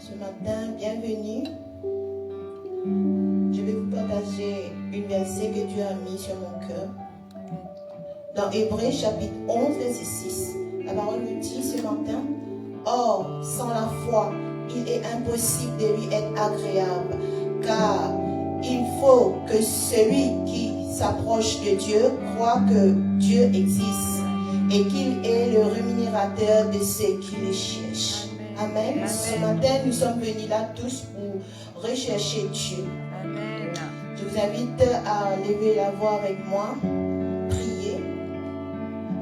Ce matin, bienvenue. Je vais vous partager une verset que Dieu a mis sur mon cœur. Dans Hébreux chapitre 11, verset 6, la parole nous dit ce matin: Or, sans la foi, il est impossible de lui être agréable, car il faut que celui qui s'approche de Dieu croit que Dieu existe et qu'il est le rémunérateur de ceux qui le cherchent. Amen. Amen. Ce matin, nous sommes venus là tous pour rechercher Dieu. Amen. Je vous invite à lever la voix avec moi, prier,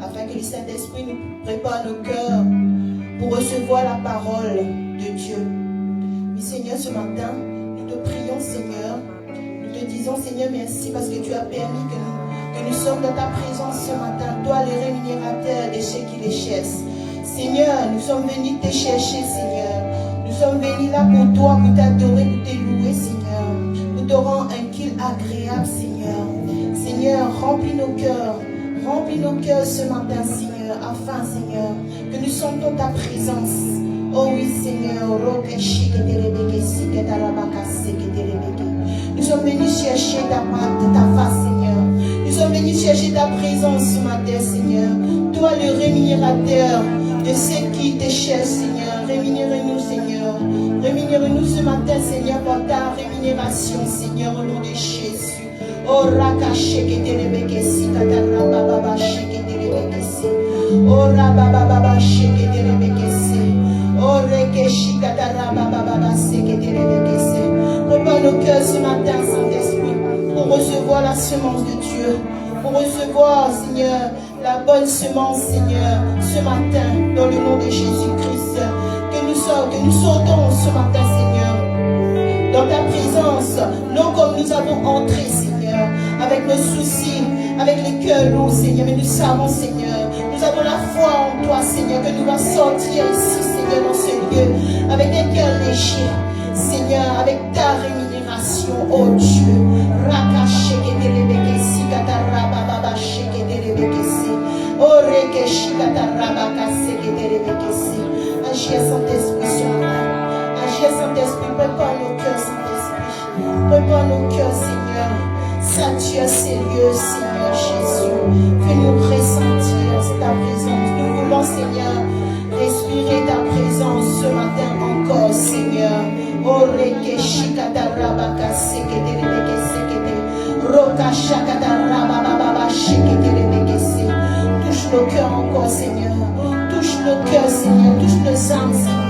afin que le Saint-Esprit nous prépare nos cœurs pour recevoir la parole de Dieu. Oui, Seigneur, ce matin, nous te prions, Seigneur. Nous te disons, Seigneur, merci parce que tu as permis que nous sommes dans ta présence ce matin. Toi, le rémunérateur de ceux qui les cherchent. Seigneur, nous sommes venus te chercher, Seigneur. Nous sommes venus là pour toi, pour t'adorer, pour te louer, Seigneur. Pour te rendre un culte agréable, Seigneur. Seigneur, remplis nos cœurs ce matin, Seigneur, afin, Seigneur, que nous sentons ta présence. Oh oui, Seigneur. Nous sommes venus chercher ta face, Seigneur. Nous sommes venus chercher ta présence ce matin, Seigneur. Toi, le rémunérateur de ceux qui te cherchent, Seigneur. Rémunère-nous, Seigneur. Rémunère-nous ce matin, Seigneur, pour ta rémunération, Seigneur, au nom de Jésus. Oh, Rakache, Ketelebekesi, Katarababa, Sheketelebekesi. Oh, Rababa, Sheketelebekesi. Oh, Rekeshi, Katarababa, Sheketelebekesi. Prépare nos cœurs ce matin, Saint-Esprit, pour recevoir la semence de Dieu. Pour recevoir, Seigneur, la bonne semence, Seigneur, ce matin, dans le nom de Jésus-Christ. Que nous sortons ce matin, Seigneur, dans ta présence, non comme nous avons entré, Seigneur, avec nos soucis, avec les cœurs lourds, Seigneur, mais nous savons, Seigneur, nous avons la foi en toi, Seigneur, que nous allons sortir ici, Seigneur, dans ce lieu, avec un cœur léger, Seigneur, avec ta rémunération, oh Dieu. Rakache ketelebekesi katarababa sheketelebekesi. Oh rekeshi katarabaka seketelebekesi. Agis, Saint-Esprit, sur nous. Agis, Saint-Esprit, prépare nos cœurs, Saint-Esprit. Prépare nos cœurs, Seigneur. Sature ces lieux, Seigneur Jésus. Fais-nous ressentir ta présence. Nous voulons, Seigneur, respirer ta présence ce matin encore, Seigneur. Oh rekeshi katarabaka seketelebekesi. Rokacha katarababa sheketelebekesi. Touche nos cœurs encore, Seigneur. Touche nos cœurs, Seigneur. Touche nos âmes, Seigneur.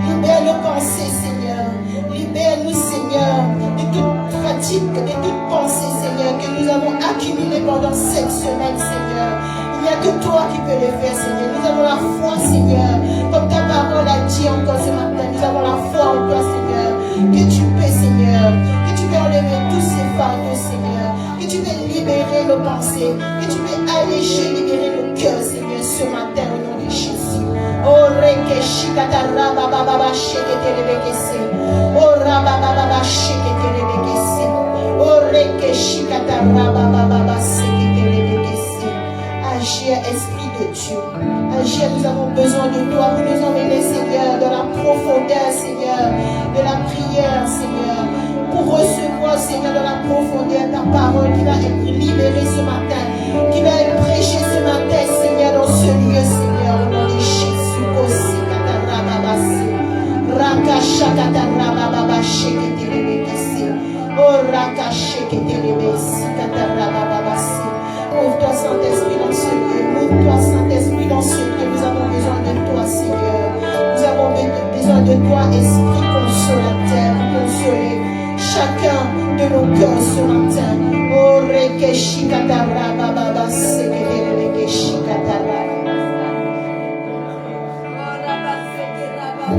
Libère nos pensées, Seigneur. Libère-nous, Seigneur, de toute fatigue, de toute pensée, Seigneur, que nous avons accumulée pendant cette semaine, Seigneur. Il n'y a que toi qui peux le faire, Seigneur. Nous avons la foi, Seigneur. Comme ta parole a dit encore ce matin, nous avons la foi en toi, Seigneur. Que tu peux, Seigneur. Que tu peux enlever tous ces fardeaux, Seigneur. Que tu peux libérer nos pensées. Que tu peux alléger, libérer nos cœurs, Seigneur, ce matin, au nom de Jésus. Oh, rekeshi katarababa sheketelebekesi. Oh, rababa sheketelebekesi. Oh, rekeshi katarababa sheketelebekesi. Agir, Esprit de Dieu. Agir, nous avons besoin de toi pour nous emmener, Seigneur, dans la profondeur, Seigneur, de la prière, Seigneur, pour recevoir, Seigneur, dans la profondeur ta parole qui va être libérée ce matin, qui va être prêchée ce matin, Seigneur, dans ce lieu, Seigneur, au nom de Jésus. Aussi, katarababasi. Rakasha katarababa sheketelebekesi. Oh, rakasha ketelebesi katarababasi. Ouvre-toi, Saint-Esprit, dans ce lieu. Ouvre-toi, Saint-Esprit, dans ce lieu. Nous avons besoin de toi, Seigneur. Nous avons besoin de toi, Esprit consolateur, consoler chacun de nos cœurs ce matin. Oh, rekeshi katarababa seketelebekesi katarababa. Que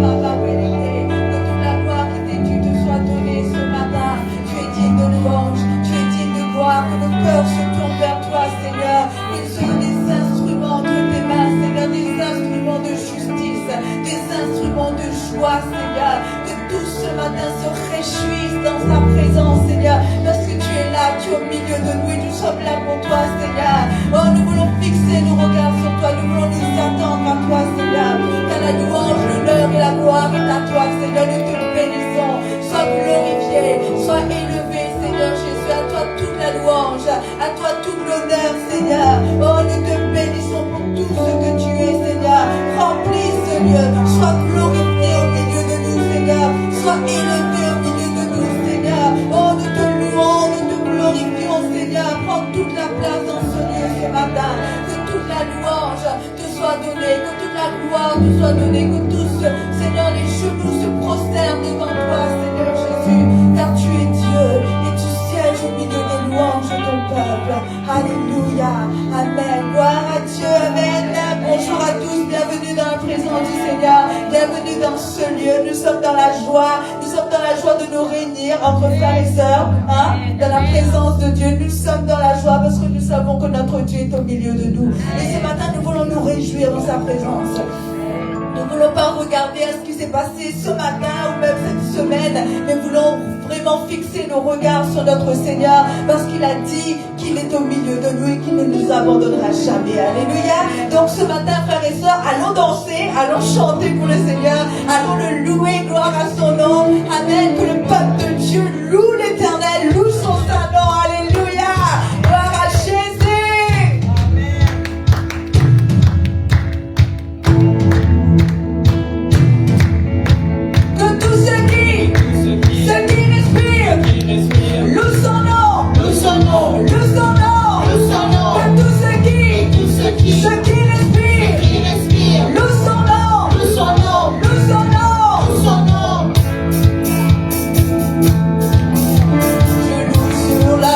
toute la gloire qui t'est due te soit donnée ce matin. Tu es digne de louange, tu es digne de gloire. Que nos cœurs se tournent vers toi, Seigneur. Qu'ils soient des instruments entre tes mains, Seigneur. Des instruments de justice, des instruments de joie, Seigneur. Que tous ce matin se réjouissent dans ta présence, Seigneur. Parce que tu es là, tu es au milieu de nous et nous sommes là pour toi, Seigneur. Oh, nous voulons fixer nos regards sur toi. Nous voulons nous attendre à toi, Seigneur. Car la louange, l'honneur et la gloire est à toi, Seigneur. Dieu. Sois glorifié au milieu de nous, Seigneur. Sois élevé au milieu de nous, Seigneur. Oh, nous te louons, nous te glorifions, Seigneur. Prends toute la place dans ce lieu ce matin. Que toute la louange te soit donnée, que toute la gloire te soit donnée, que tous, Seigneur, les genoux se prosternent devant toi, Seigneur Jésus. Car tu es Dieu et tu sièges au milieu des louanges de ton peuple. Alléluia. Amen. Gloire à Dieu. Amen. Bonjour à tous. Bienvenue dans la présence du Seigneur. Bienvenue dans ce lieu. Nous sommes dans la joie. Nous sommes dans la joie de nous réunir entre frères et sœurs. Dans la présence de Dieu. Nous sommes dans la joie parce que nous savons que notre Dieu est au milieu de nous. Et ce matin, nous voulons nous réjouir dans sa présence. Nous ne voulons pas regarder à ce qui s'est passé ce matin ou même cette semaine, mais voulons vraiment fixer nos regards sur notre Seigneur parce qu'il a dit qu'il est au milieu de nous et qu'il ne nous abandonnera jamais. Alléluia. Donc ce matin, frères et sœurs, allons danser, allons chanter pour le Seigneur, allons le louer, gloire à son nom. Amen. Que le peuple de Dieu loue l'Éternel, loue son saint nom. Alléluia. Gloire à Jésus. Loue son nom, loue son nom, loue son nom, loue son nom. Que tous ceux qui respirent, loue son nom, loue son nom, loue son nom, loue son nom. Je loue sur la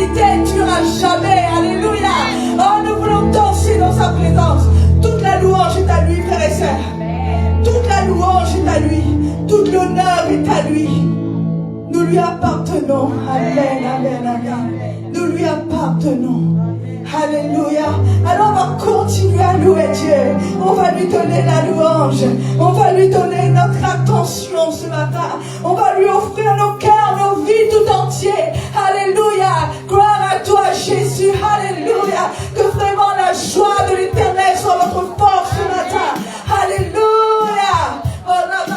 l'éternité durera jamais. Alléluia. Oh, nous voulons danser dans sa présence. Toute la louange est à lui, frères et sœurs. Toute la louange est à lui. Tout l'honneur est à lui. Nous lui appartenons. Amen, amen, amen. Nous lui appartenons. Alléluia. Alors on va continuer à louer Dieu. On va lui donner la louange. On va lui donner notre attention ce matin. On va lui offrir nos cœurs, nos vies tout entiers. Alléluia. Gloire à toi Jésus. Alléluia. Que vraiment la joie de l'Éternel soit notre force ce matin. Alléluia. Oh, la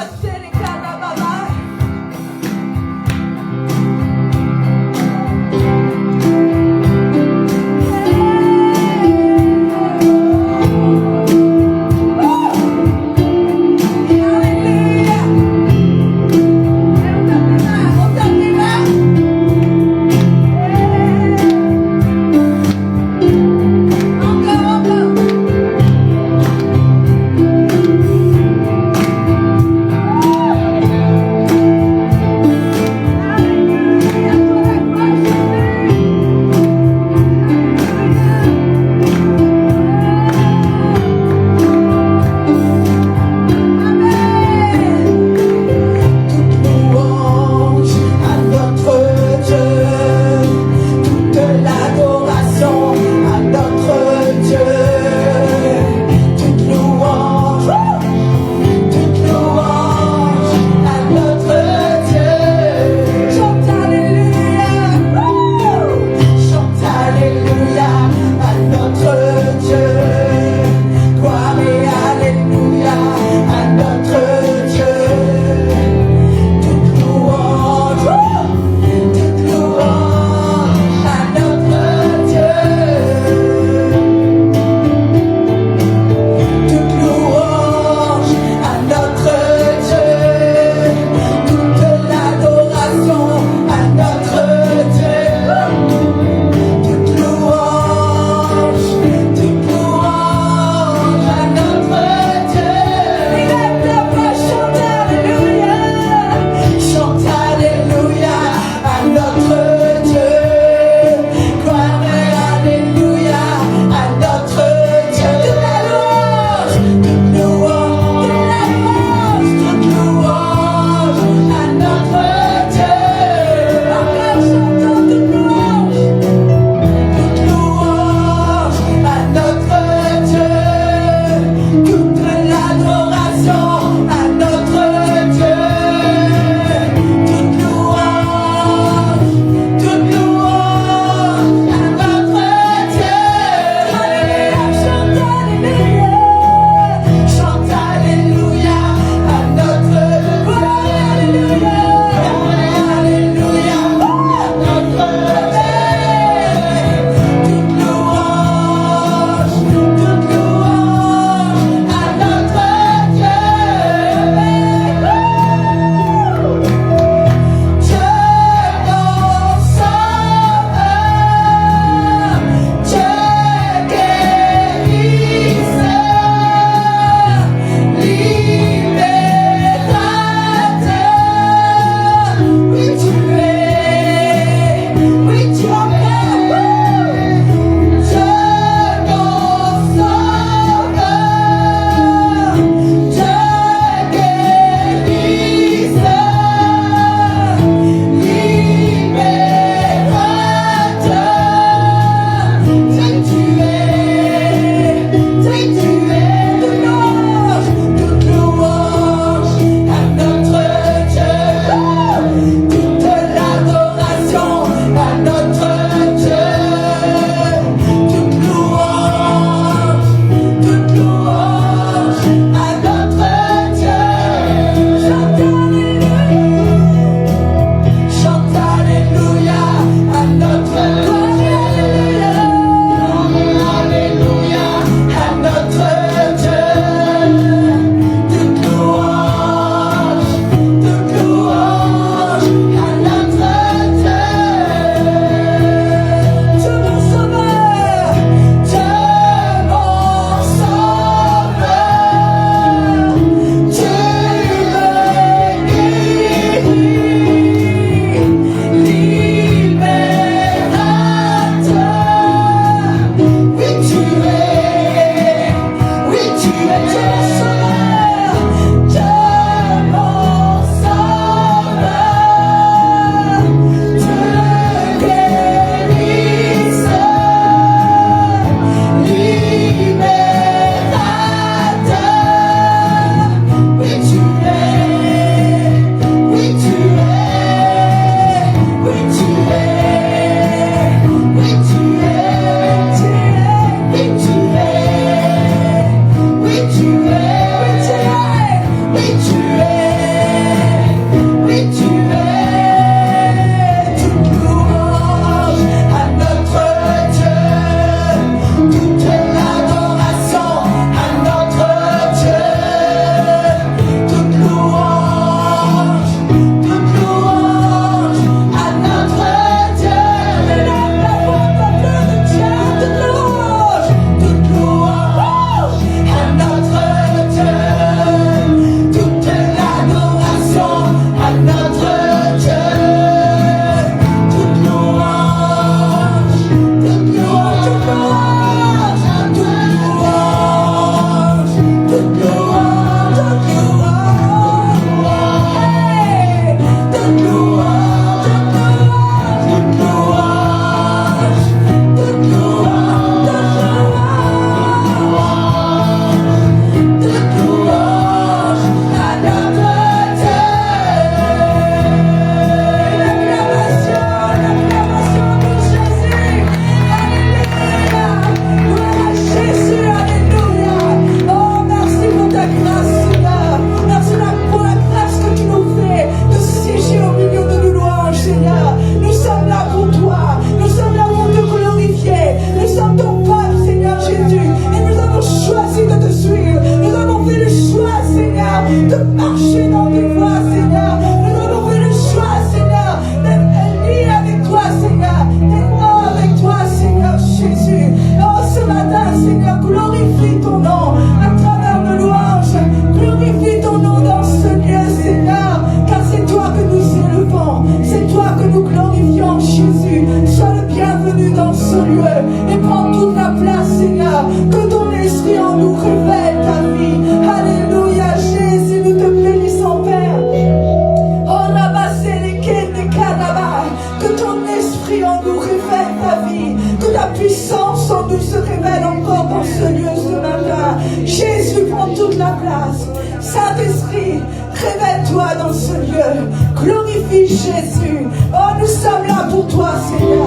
toi dans ce lieu. Glorifie Jésus. Oh, nous sommes là pour toi, Seigneur.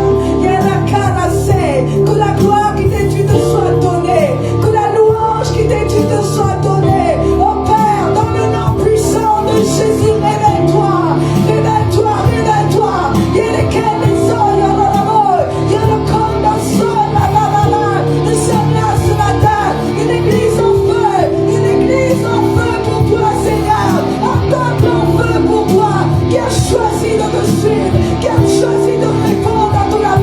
Que la gloire qui t'est due te soit donnée. Que la louange qui t'est due te soit donnée. Oh Père, dans le nom puissant de Jésus, réveille-toi. Réveille-toi, réveille-toi. Nous sommes là ce matin. Une église en feu. Une église en feu pour toi, Seigneur. Un peuple en feu pour toi. Qui a choisi de te suivre. Qui a choisi de répondre à ton appel.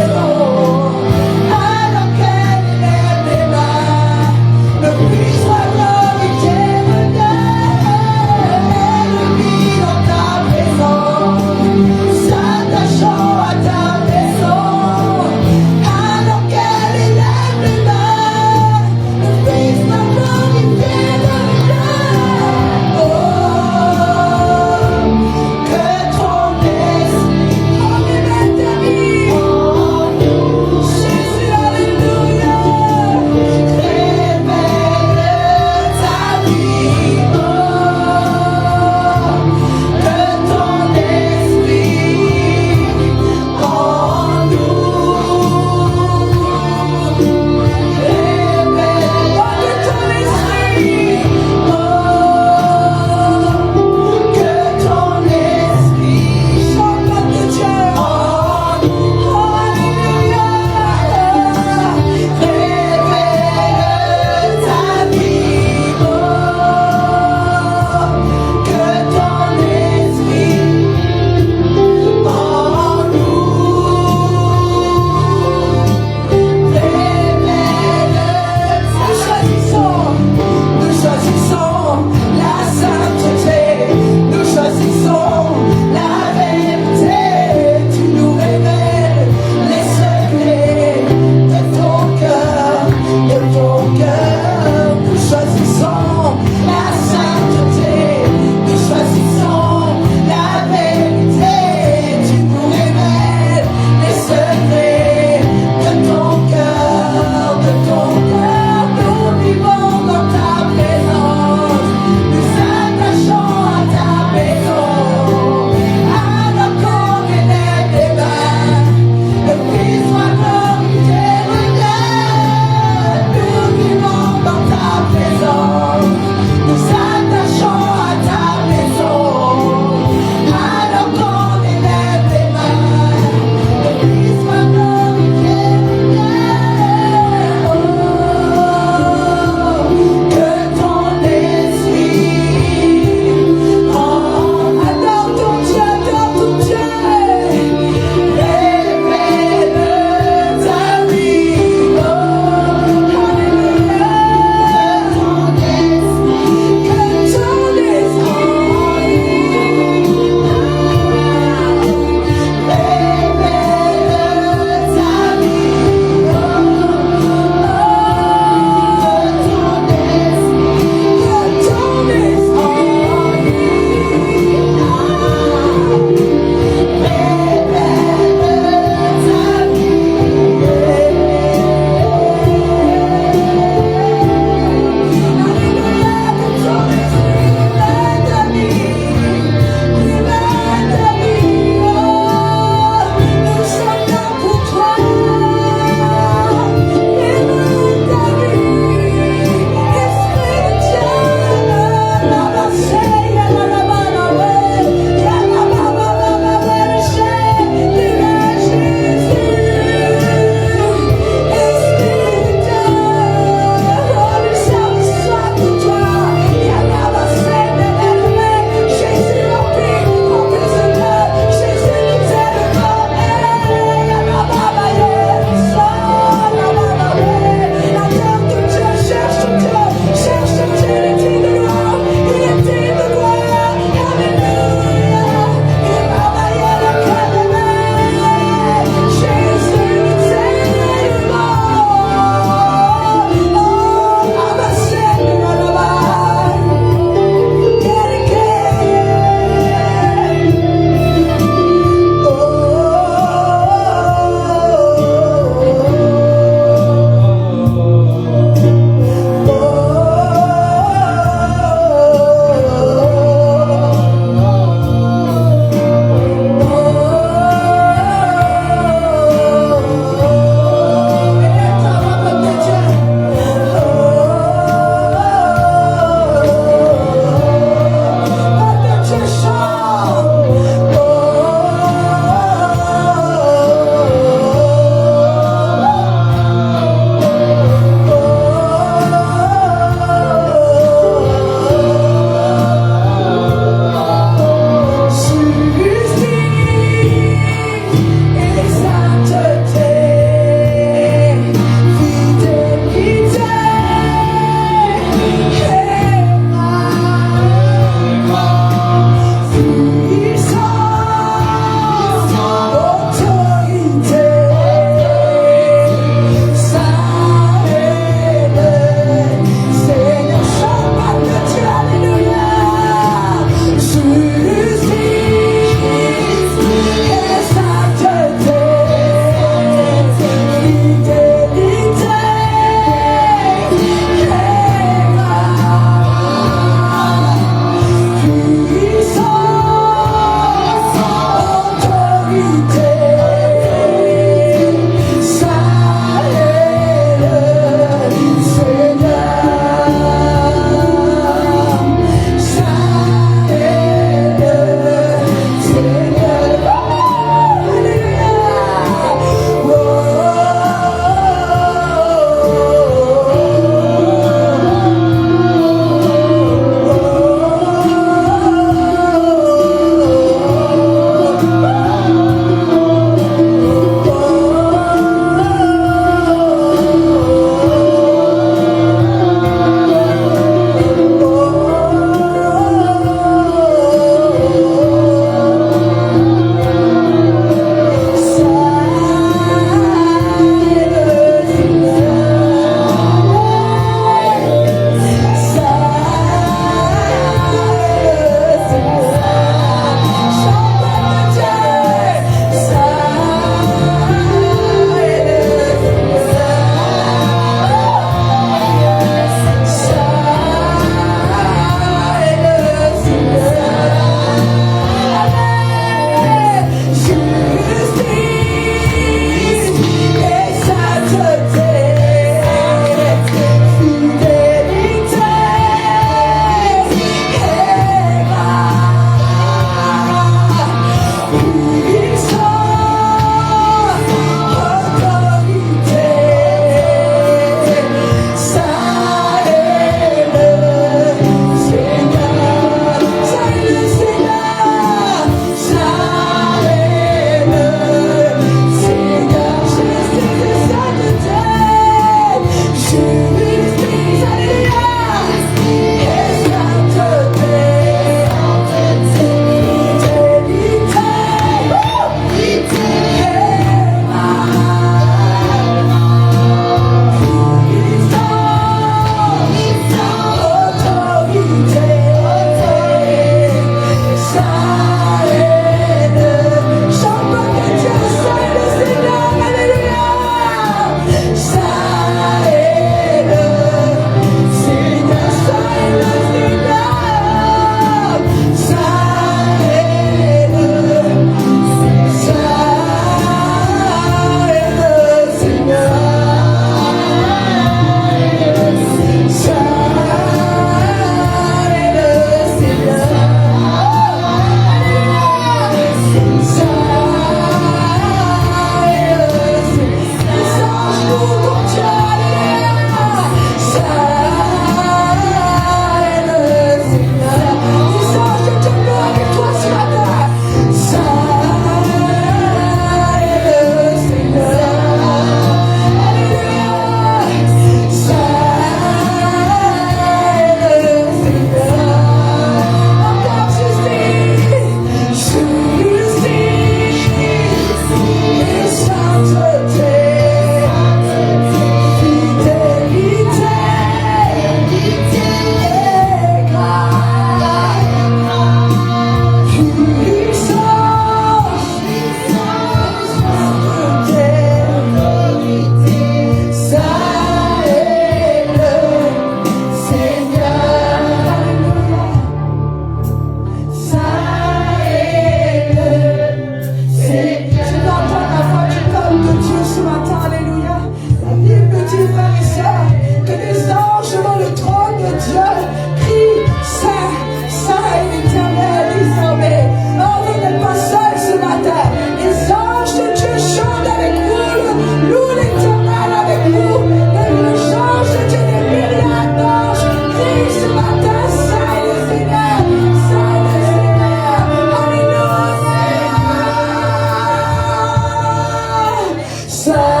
Seigneur,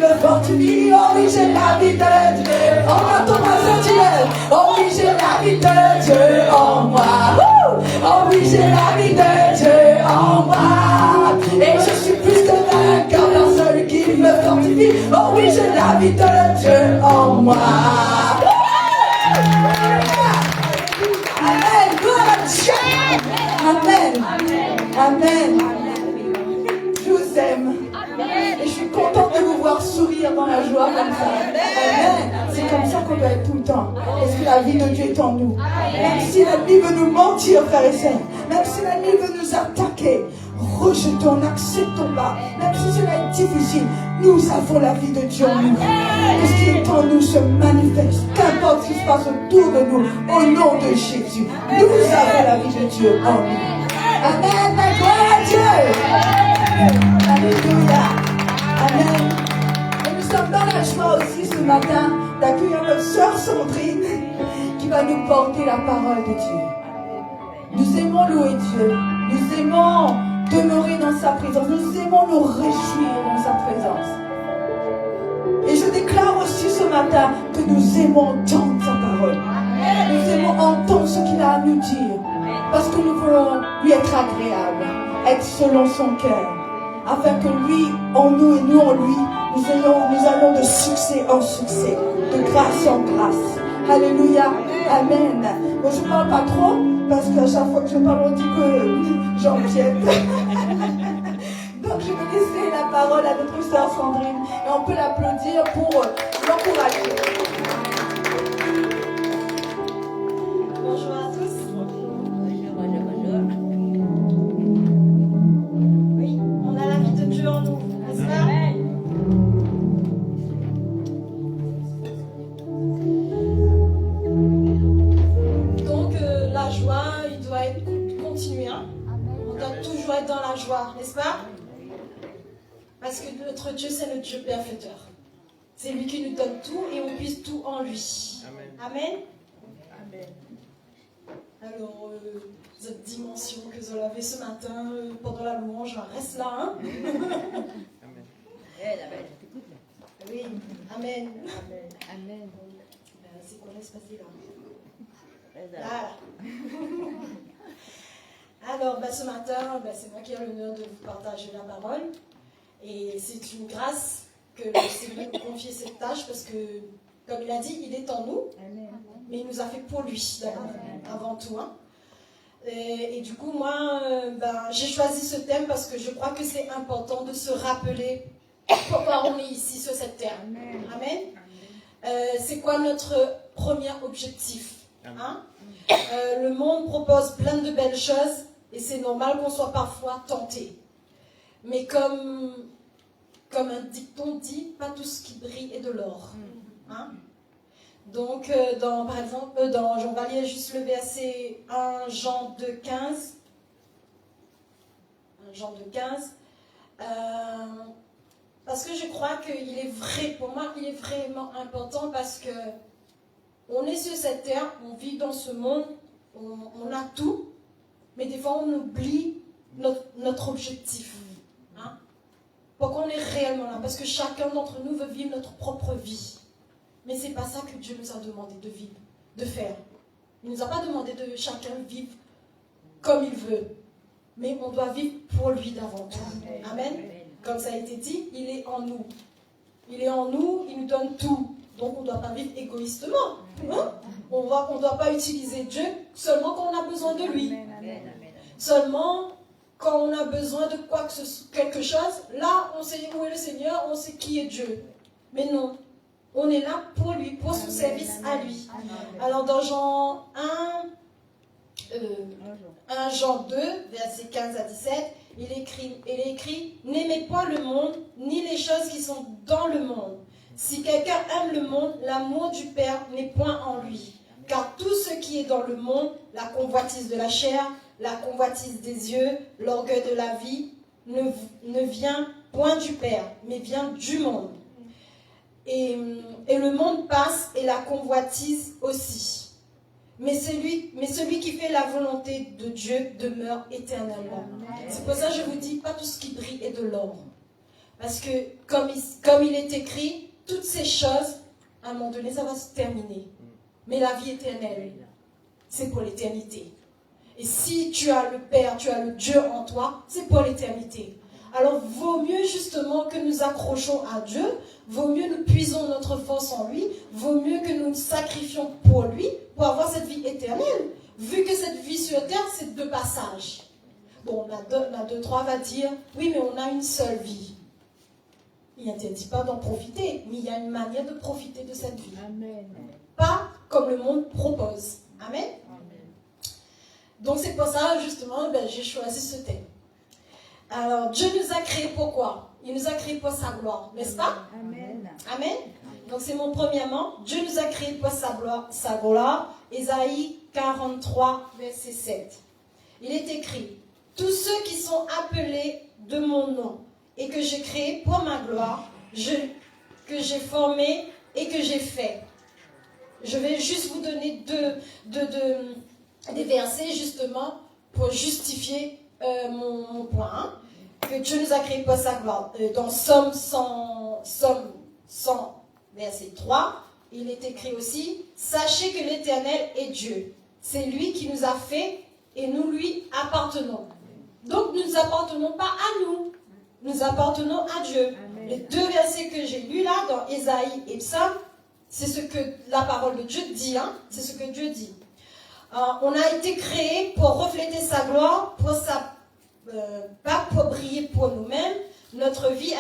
me fortifie. Oh oui, j'ai la vie de Dieu. Oh, ton Dieu. Oh oui, j'ai la vie de Dieu en moi. Oh oui, j'ai la vie de Dieu en moi. Et je suis plus que vainqueur dans celui qui me fortifie. Oh oui, j'ai la vie de Dieu en moi. Amen. Gloire à Dieu. Amen. Amen. Je vous aime. Et je suis contente de vous voir sourire dans la joie comme ça. Amen. C'est comme ça qu'on doit être tout le temps. Parce que la vie de Dieu est en nous. Même si l'ennemi veut nous mentir, frères et sœurs. Même si l'ennemi veut nous attaquer. Rejetons, n'acceptons pas. Même si cela est difficile, nous avons la vie de Dieu en nous. Que ce qui est en nous se manifeste. Qu'importe ce qui se passe autour de nous, au nom de Jésus, nous avons la vie de Dieu en nous. Amen, la gloire à Dieu. Alléluia. Amen. Et nous sommes dans la joie aussi ce matin d'accueillir notre sœur Sandrine qui va nous porter la parole de Dieu. Nous aimons louer Dieu. Nous aimons demeurer dans sa présence. Nous aimons nous réjouir dans sa présence. Et je déclare aussi ce matin que nous aimons entendre sa parole. Nous aimons entendre ce qu'il a à nous dire. Parce que nous voulons lui être agréables, être selon son cœur. Afin que lui en nous et nous en lui, nous allons de succès en succès, de grâce en grâce. Alléluia. Amen. Bon, je ne parle pas trop, parce qu'à chaque fois que je parle, on dit que j'empiète. Donc je vais laisser la parole à notre sœur Sandrine. Et on peut l'applaudir pour l'encourager. Bonjour à tous. Oui, on a la vie de Dieu en nous, n'est-ce pas? Donc la joie, il doit être continué. Hein? On doit toujours être dans la joie, n'est-ce pas? Parce que notre Dieu, c'est le Dieu bienfaiteur. C'est lui qui nous donne tout et on puise tout en lui. Amen. Amen. Alors, cette dimension que vous avez ce matin pendant la louange, reste là. Hein? Oui, Amen. Amen. C'est qu'on laisse passer là. Voilà. Alors, ce matin, c'est moi qui ai l'honneur de vous partager la parole. Et c'est une grâce que le Seigneur nous confie cette tâche parce que, comme il a dit, il est en nous. Mais il nous a fait pour lui, avant tout. Hein. Et du coup, moi, j'ai choisi ce thème parce que je crois que c'est important de se rappeler pourquoi on est ici sur cette terre. Amen. C'est quoi notre premier objectif? Hein? Le monde propose plein de belles choses et c'est normal qu'on soit parfois tenté. Mais comme un dicton dit, pas tout ce qui brille est de l'or. Hein? Donc, par exemple, on va lire juste le verset 1 Jean 2,15. 1 Jean 2,15. Parce que je crois qu'il est vrai, pour moi, il est vraiment important parce que on est sur cette terre, on vit dans ce monde, on a tout, mais des fois on oublie notre objectif. Hein? Pourquoi on est réellement là? Parce que chacun d'entre nous veut vivre notre propre vie. Mais ce n'est pas ça que Dieu nous a demandé de vivre, de faire. Il ne nous a pas demandé de chacun vivre comme il veut. Mais on doit vivre pour lui d'avant tout. Amen. Comme ça a été dit, il est en nous. Il est en nous, il nous donne tout. Donc on ne doit pas vivre égoïstement. Hein? On ne doit pas utiliser Dieu seulement quand on a besoin de lui. Seulement quand on a besoin de quelque chose, là on sait où est le Seigneur, on sait qui est Dieu. Mais non. On est là pour lui, pour son service à lui. Alors dans Jean 1 Jean 2, versets 15 à 17, il est écrit « N'aimez pas le monde, ni les choses qui sont dans le monde. Si quelqu'un aime le monde, l'amour du Père n'est point en lui. Car tout ce qui est dans le monde, la convoitise de la chair, la convoitise des yeux, l'orgueil de la vie, ne vient point du Père, mais vient du monde. Et le monde passe et la convoitise aussi. Mais celui qui fait la volonté de Dieu demeure éternellement. C'est pour ça que je vous dis, pas tout ce qui brille est de l'or. Parce que comme il est écrit, toutes ces choses, à un moment donné, ça va se terminer. Mais la vie éternelle, c'est pour l'éternité. Et si tu as le Père, tu as le Dieu en toi, c'est pour l'éternité. Alors, vaut mieux justement que nous accrochons à Dieu, vaut mieux nous puisons notre force en lui, vaut mieux que nous nous sacrifions pour lui, pour avoir cette vie éternelle. Vu que cette vie sur terre, c'est de passage. Bon, la 2-3 va dire, oui, mais on a une seule vie. Il n'interdit pas d'en profiter, mais il y a une manière de profiter de cette vie. Amen. Pas comme le monde propose. Amen. Donc c'est pour ça, justement, j'ai choisi ce thème. Alors, Dieu nous a créés pour quoi? Il nous a créés pour sa gloire, n'est-ce pas? Amen. Amen. Donc c'est mon premièrement. Dieu nous a créés pour sa gloire. Ésaïe 43, verset 7. Il est écrit, « Tous ceux qui sont appelés de mon nom et que j'ai créés pour ma gloire, que j'ai formé et que j'ai fait. » Je vais juste vous donner des versets justement pour justifier mon point. Hein, que Dieu nous a créés pour sa gloire. Dans Somme 100, verset 3, il est écrit aussi, « Sachez que l'Éternel est Dieu. C'est lui qui nous a fait et nous lui appartenons. » Donc nous ne nous appartenons pas à nous. Nous appartenons à Dieu. Amen. Les deux versets que j'ai lus là, dans Ésaïe et Psaume, c'est ce que la parole de Dieu dit. Hein, c'est ce que Dieu dit. On a été créés pour refléter sa gloire, pas pour briller pour nous-mêmes. Notre vie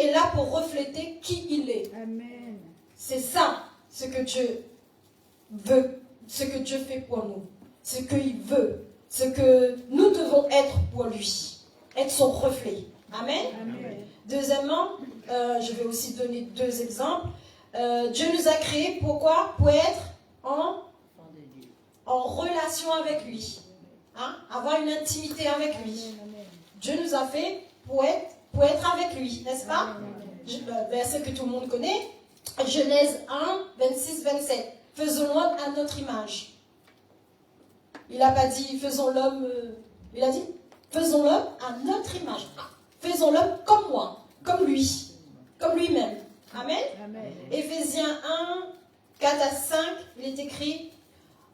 est là pour refléter qui il est. Amen. C'est ça ce que Dieu veut, ce que Dieu fait pour nous, ce qu'il veut, ce que nous devons être pour lui, être son reflet. Amen. Amen. Deuxièmement, je vais aussi donner 2 exemples. Dieu nous a créés pourquoi? Pour être en relation avec lui. Hein? Avoir une intimité avec lui. Dieu nous a fait pour être avec lui, n'est-ce pas? Verset que tout le monde connaît. Genèse 1, 26, 27. Faisons l'homme à notre image. Il n'a pas dit faisons l'homme. Il a dit faisons l'homme à notre image. Faisons l'homme comme moi, comme lui, comme lui-même. Amen. Amen. Éphésiens 1, 4 à 5, il est écrit,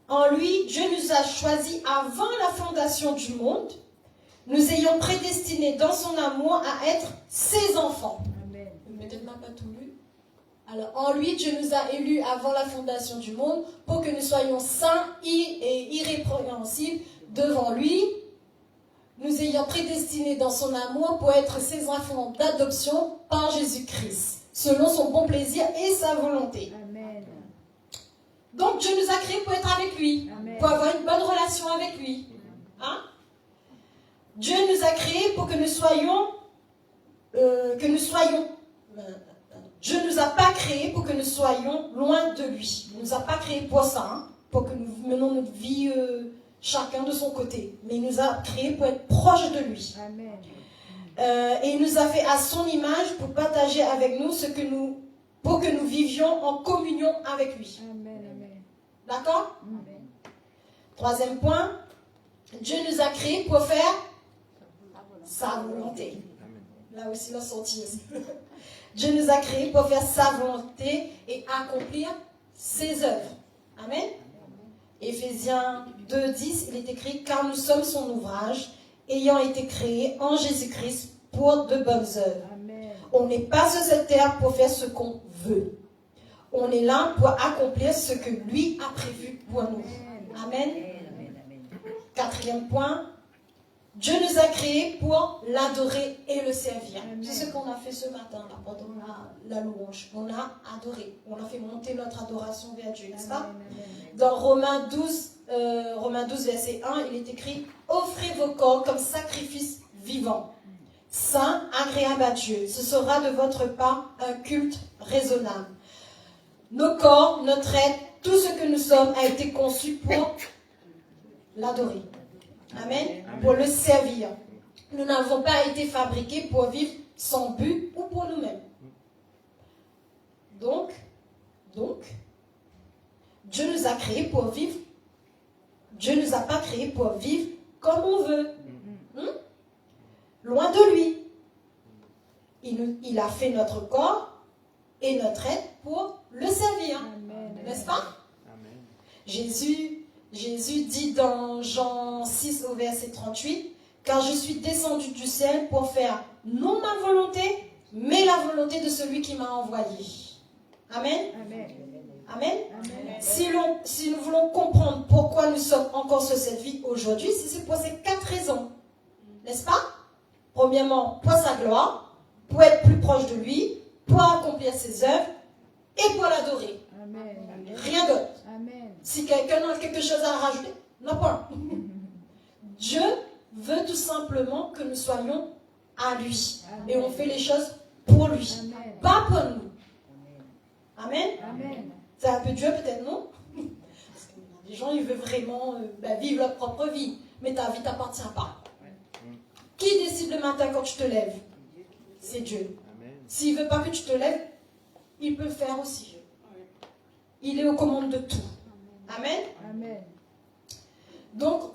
en lui, Dieu nous a choisis avant la fondation du monde, nous ayant prédestinés dans son amour à être ses enfants. Amen. Mais peut-être pas tout lu. Alors, en lui, Dieu nous a élus avant la fondation du monde pour que nous soyons saints et irrépréhensibles devant lui, nous ayant prédestinés dans son amour pour être ses enfants d'adoption par Jésus-Christ, selon son bon plaisir et sa volonté. Amen. Donc Dieu nous a créés pour être avec lui, Amen. pour avoir une bonne relation avec lui. Hein? Dieu nous a créés pour que nous soyons, Dieu ne nous a pas créés pour que nous soyons loin de lui. Il ne nous a pas créés pour ça, hein, pour que nous menons notre vie chacun de son côté. Mais il nous a créés pour être proches de lui. Amen. Et il nous a fait à son image pour partager avec nous pour que nous vivions en communion avec lui. Amen. Amen. D'accord? Amen. 3e point, Dieu nous a créés pour faire sa volonté. Là aussi, la sortie. Dieu nous a créés pour faire sa volonté et accomplir ses œuvres. Amen. Éphésiens 2:10, il est écrit, car nous sommes son ouvrage, ayant été créés en Jésus-Christ pour de bonnes œuvres. Amen. On n'est pas sur cette terre pour faire ce qu'on veut. On est là pour accomplir ce que lui a prévu pour nous. Amen. 4e point, Dieu nous a créés pour l'adorer et le servir. C'est ce qu'on a fait ce matin là, pendant la louange. On a adoré. On a fait monter notre adoration vers Dieu, n'est-ce pas? Dans Romains 12, verset 1, il est écrit « Offrez vos corps comme sacrifice vivant, saint, agréable à Dieu. Ce sera de votre part un culte raisonnable. » Nos corps, notre être, tout ce que nous sommes a été conçu pour l'adorer. Amen. Pour le servir. Nous n'avons pas été fabriqués pour vivre sans but ou pour nous-mêmes. Donc, Dieu nous a créés pour vivre. Dieu ne nous a pas créés pour vivre comme on veut. loin de lui. Il a fait notre corps et notre être pour le servir. N'est-ce pas? Amen. Jésus dit dans Jean 6 au verset 38, « Car je suis descendu du ciel pour faire non ma volonté, mais la volonté de celui qui m'a envoyé. » Amen. Amen. Amen. Amen. Si nous voulons comprendre pourquoi nous sommes encore sur cette vie aujourd'hui, c'est pour ces 4 raisons. N'est-ce pas? Premièrement, pour sa gloire, pour être plus proche de lui, pour accomplir ses œuvres et pour l'adorer. Amen. Rien d'autre. Amen. Si quelqu'un a quelque chose à rajouter, non pas. Dieu veut tout simplement que nous soyons à lui. Amen. Et on fait les choses pour lui. Amen. Pas pour nous. Amen. Amen. C'est un peu Dieu peut-être, non? Parce que les gens, ils veulent vraiment vivre leur propre vie. Mais ta vie ne t'appartient pas. Qui décide le matin quand tu te lèves? C'est Dieu. Amen. S'il ne veut pas que tu te lèves, il peut le faire aussi. Il est aux commandes de tout. Amen. Amen. Donc,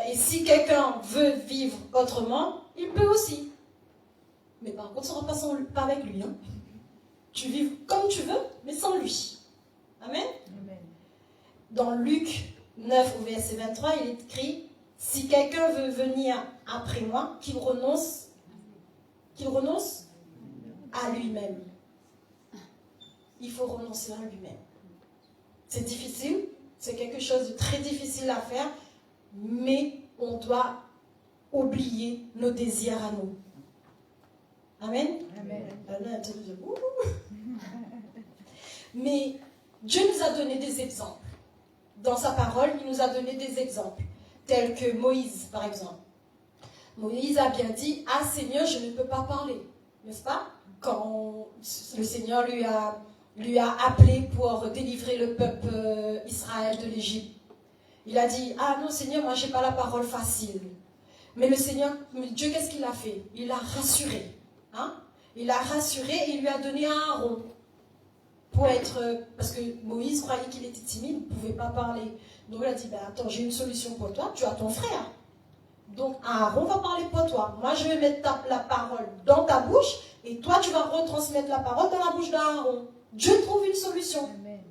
et si quelqu'un veut vivre autrement, il peut aussi. Mais par contre, ça ne sera pas avec lui. Hein. Tu vis comme tu veux, mais sans lui. Amen. Amen. Dans Luc 9, au verset 23, il est écrit, « Si quelqu'un veut venir après moi, qu'il renonce à lui-même. » Il faut renoncer à lui-même. C'est difficile, c'est quelque chose de très difficile à faire, mais on doit oublier nos désirs à nous. Amen. Amen. Mais Dieu nous a donné des exemples. Dans sa parole, il nous a donné des exemples, tels que Moïse, par exemple. Moïse a bien dit, « Ah Seigneur, je ne peux pas parler. » N'est-ce pas? Quand le Seigneur lui a appelé pour délivrer le peuple Israël de l'Égypte. Il a dit, « Ah non Seigneur, moi je n'ai pas la parole facile. » Mais Dieu, qu'est-ce qu'il a fait? Il l'a rassuré. Hein? Il l'a rassuré et il lui a donné un Aaron. Parce que Moïse croyait qu'il était timide, il ne pouvait pas parler. Donc il a dit, attends, j'ai une solution pour toi, tu as ton frère. Donc Aaron va parler pour toi. Moi je vais mettre la parole dans ta bouche et toi tu vas retransmettre la parole dans la bouche d'Aaron. Dieu trouve une solution. Amen.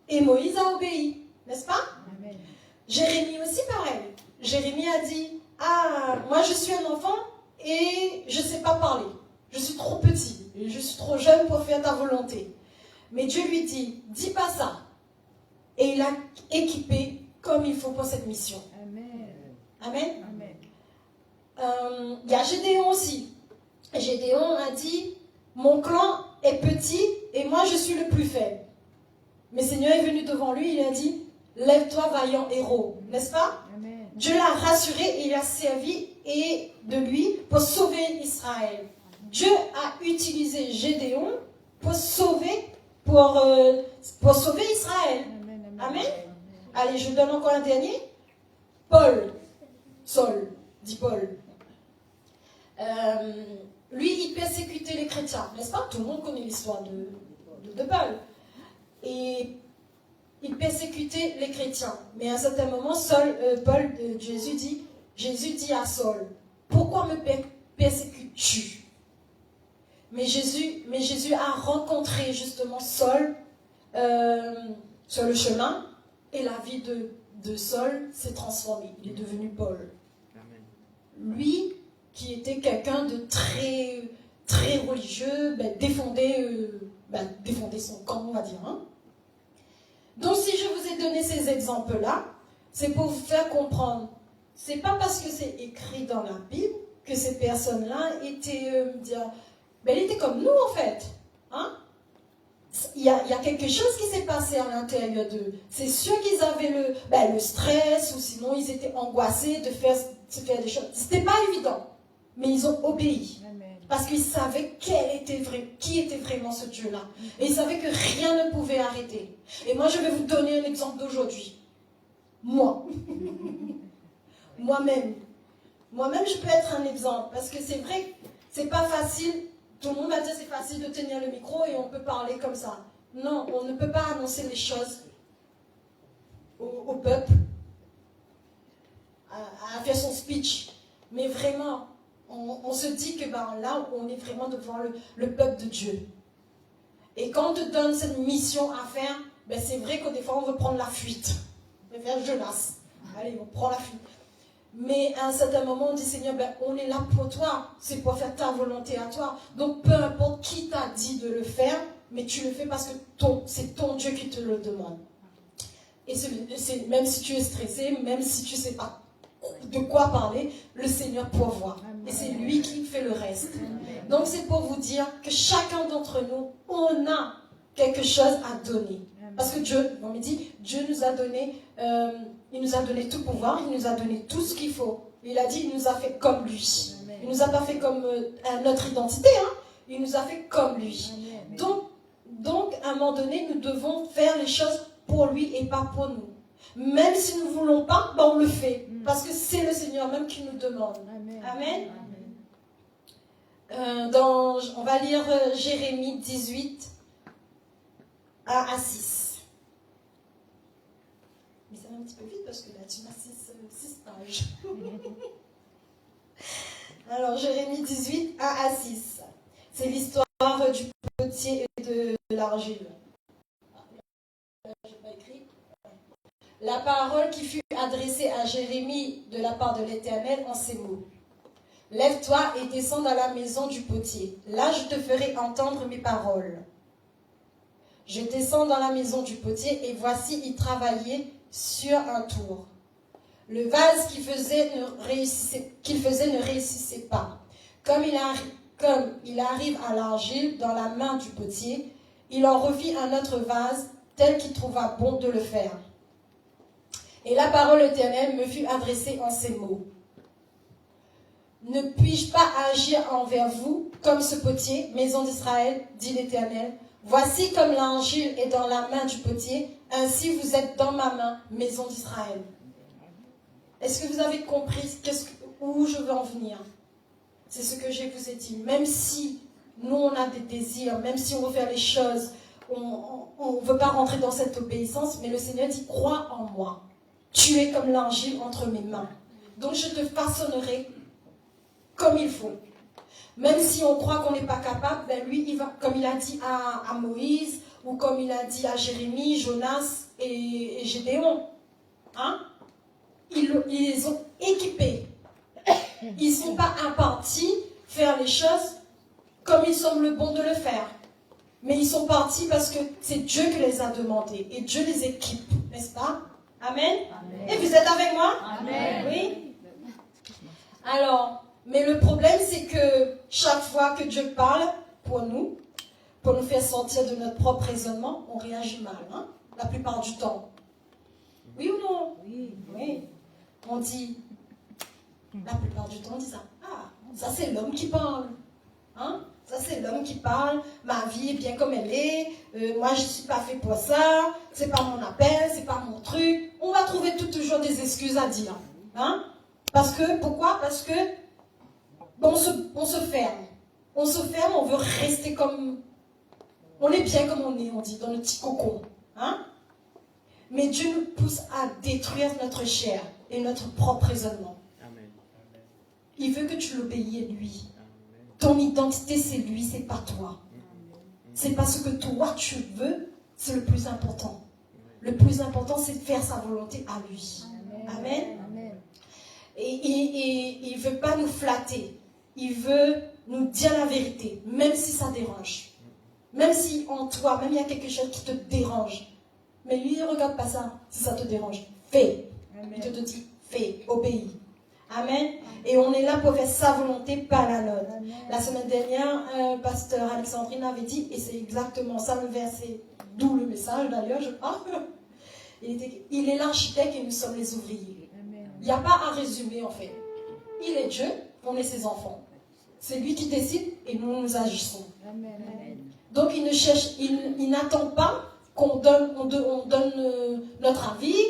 Et Moïse a obéi, n'est-ce pas? Amen. Jérémie aussi pareil. Jérémie a dit, ah, moi je suis un enfant et je ne sais pas parler. Je suis trop petit, je suis trop jeune pour faire ta volonté. Mais Dieu lui dit, dis pas ça. Et il a équipé comme il faut pour cette mission. Amen. Amen. Amen. Il y a Gédéon aussi. Gédéon a dit, mon clan est petit et moi je suis le plus faible. Mais Seigneur est venu devant lui, il a dit, lève-toi vaillant héros. N'est-ce pas? Amen. Dieu l'a rassuré et il a servi et de lui pour sauver Israël. Dieu a utilisé Gédéon pour sauver Israël. Amen. Amen. Allez, je vous donne encore un dernier. Saul, dit Paul. Lui, il persécutait les chrétiens, n'est-ce pas? Tout le monde connaît l'histoire de Paul. Et il persécutait les chrétiens. Mais à un certain moment, Jésus dit à Saul, pourquoi me persécutes-tu? Mais Jésus a rencontré justement Saul sur le chemin et la vie de Saul s'est transformée. Il est devenu Paul. Amen. Lui, qui était quelqu'un de très, très religieux, défendait son camp, on va dire. Hein. Donc si je vous ai donné ces exemples-là, c'est pour vous faire comprendre. C'est pas parce que c'est écrit dans la Bible que ces personnes-là étaient, ils étaient comme nous en fait. Hein? Il y a quelque chose qui s'est passé à l'intérieur d'eux. C'est sûr qu'ils avaient le stress ou sinon ils étaient angoissés de faire des choses. C'était pas évident, mais ils ont obéi. Amen. Parce qu'ils savaient qui était vraiment ce Dieu-là. Et ils savaient que rien ne pouvait arrêter. Et moi, je vais vous donner un exemple d'aujourd'hui. Moi. Moi-même, je peux être un exemple. Parce que c'est vrai, c'est pas facile. Tout le monde va dire c'est facile de tenir le micro et on peut parler comme ça. Non, on ne peut pas annoncer les choses au peuple à faire son speech. Mais vraiment, on se dit que là, on est vraiment devant le peuple de Dieu. Et quand on te donne cette mission à faire, c'est vrai que des fois, on veut prendre la fuite. On veut faire Jonas. Allez, on prend la fuite. Mais à un certain moment, on dit, Seigneur, on est là pour toi. C'est pour faire ta volonté à toi. Donc, peu importe qui t'a dit de le faire, mais tu le fais parce que c'est ton Dieu qui te le demande. Et même si tu es stressé, même si tu ne sais pas de quoi parler, le Seigneur pourvoit. Et c'est lui qui fait le reste. Donc, c'est pour vous dire que chacun d'entre nous, on a quelque chose à donner. Parce que Dieu, on me dit, Dieu nous a donné, il nous a donné tout pouvoir, il nous a donné tout ce qu'il faut. Il a dit, il nous a fait comme lui. Il ne nous a pas fait comme notre identité, il nous a fait comme lui. Donc, à un moment donné, nous devons faire les choses pour lui et pas pour nous. Même si nous ne voulons pas, on le fait. Parce que c'est le Seigneur même qui nous demande. Amen. On va lire Jérémie 18, 1 à 6. Mais ça va un petit peu vite parce que là, tu m'as 6 pages. Alors, Jérémie 18, 1 à 6. C'est l'histoire du potier et de l'argile. J'ai pas écrit. La parole qui fut adressée à Jérémie de la part de l'Éternel en ces mots. Lève-toi et descends dans la maison du potier. Là, je te ferai entendre mes paroles. Je descends dans la maison du potier et voici, il travaillait sur un tour. Le vase qu'il faisait ne réussissait pas. Comme il arrive à l'argile dans la main du potier, il en refit un autre vase tel qu'il trouva bon de le faire. Et la parole éternelle me fut adressée en ces mots. Ne puis-je pas agir envers vous comme ce potier, maison d'Israël, dit l'Éternel. Voici comme l'argile est dans la main du potier, ainsi vous êtes dans ma main, maison d'Israël. Est-ce que vous avez compris où je veux en venir? C'est ce que je vous ai dit. Même si nous, on a des désirs, même si on veut faire les choses, on ne veut pas rentrer dans cette obéissance, mais le Seigneur dit, crois en moi. Tu es comme l'argile entre mes mains. Donc je te façonnerai comme il faut. Même si on croit qu'on n'est pas capable, lui, il va, comme il a dit à Moïse, ou comme il a dit à Jérémie, Jonas et Gédéon. Ils les ont équipés. Ils ne sont pas impartis faire les choses comme il semble bon de le faire. Mais ils sont partis parce que c'est Dieu qui les a demandés. Et Dieu les équipe, n'est-ce pas? Amen. Amen. Et vous êtes avec moi? Amen. Oui. Alors, mais le problème, c'est que chaque fois que Dieu parle pour nous faire sortir de notre propre raisonnement, on réagit mal, la plupart du temps. Oui ou non? Oui. Oui. On dit, la plupart du temps, on dit ça. Ah, ça c'est l'homme qui parle. Ça c'est l'homme qui parle. Ma vie est bien comme elle est. Moi, je ne suis pas fait pour ça. C'est pas mon appel, c'est pas mon truc. On va trouver toujours des excuses à dire. Pourquoi? Parce que on se ferme. On se ferme, on veut rester comme... On est bien comme on est, on dit, dans le petit cocon. Mais Dieu nous pousse à détruire notre chair et notre propre raisonnement. Amen. Il veut que tu l'obéis à lui. Amen. Ton identité, c'est lui, c'est pas toi. C'est pas ce que toi tu veux, c'est le plus important. Le plus important, c'est de faire sa volonté à lui. Amen. Amen. Et il ne veut pas nous flatter. Il veut nous dire la vérité, même si ça dérange. Même si en toi, même il y a quelque chose qui te dérange. Mais lui, il ne regarde pas ça, si ça te dérange. Fais. Amen. Il te dit, fais, obéis. Amen. Et on est là pour faire sa volonté, pas la nôtre. Amen. La semaine dernière, pasteur Alexandrine avait dit, et c'est exactement ça le verset, d'où le message d'ailleurs, je crois. Il est l'architecte et nous sommes les ouvriers. Il n'y a pas à résumer en fait. Il est Dieu, on est ses enfants. C'est lui qui décide et nous agissons. Amen. Donc il n'attend pas qu'on donne notre avis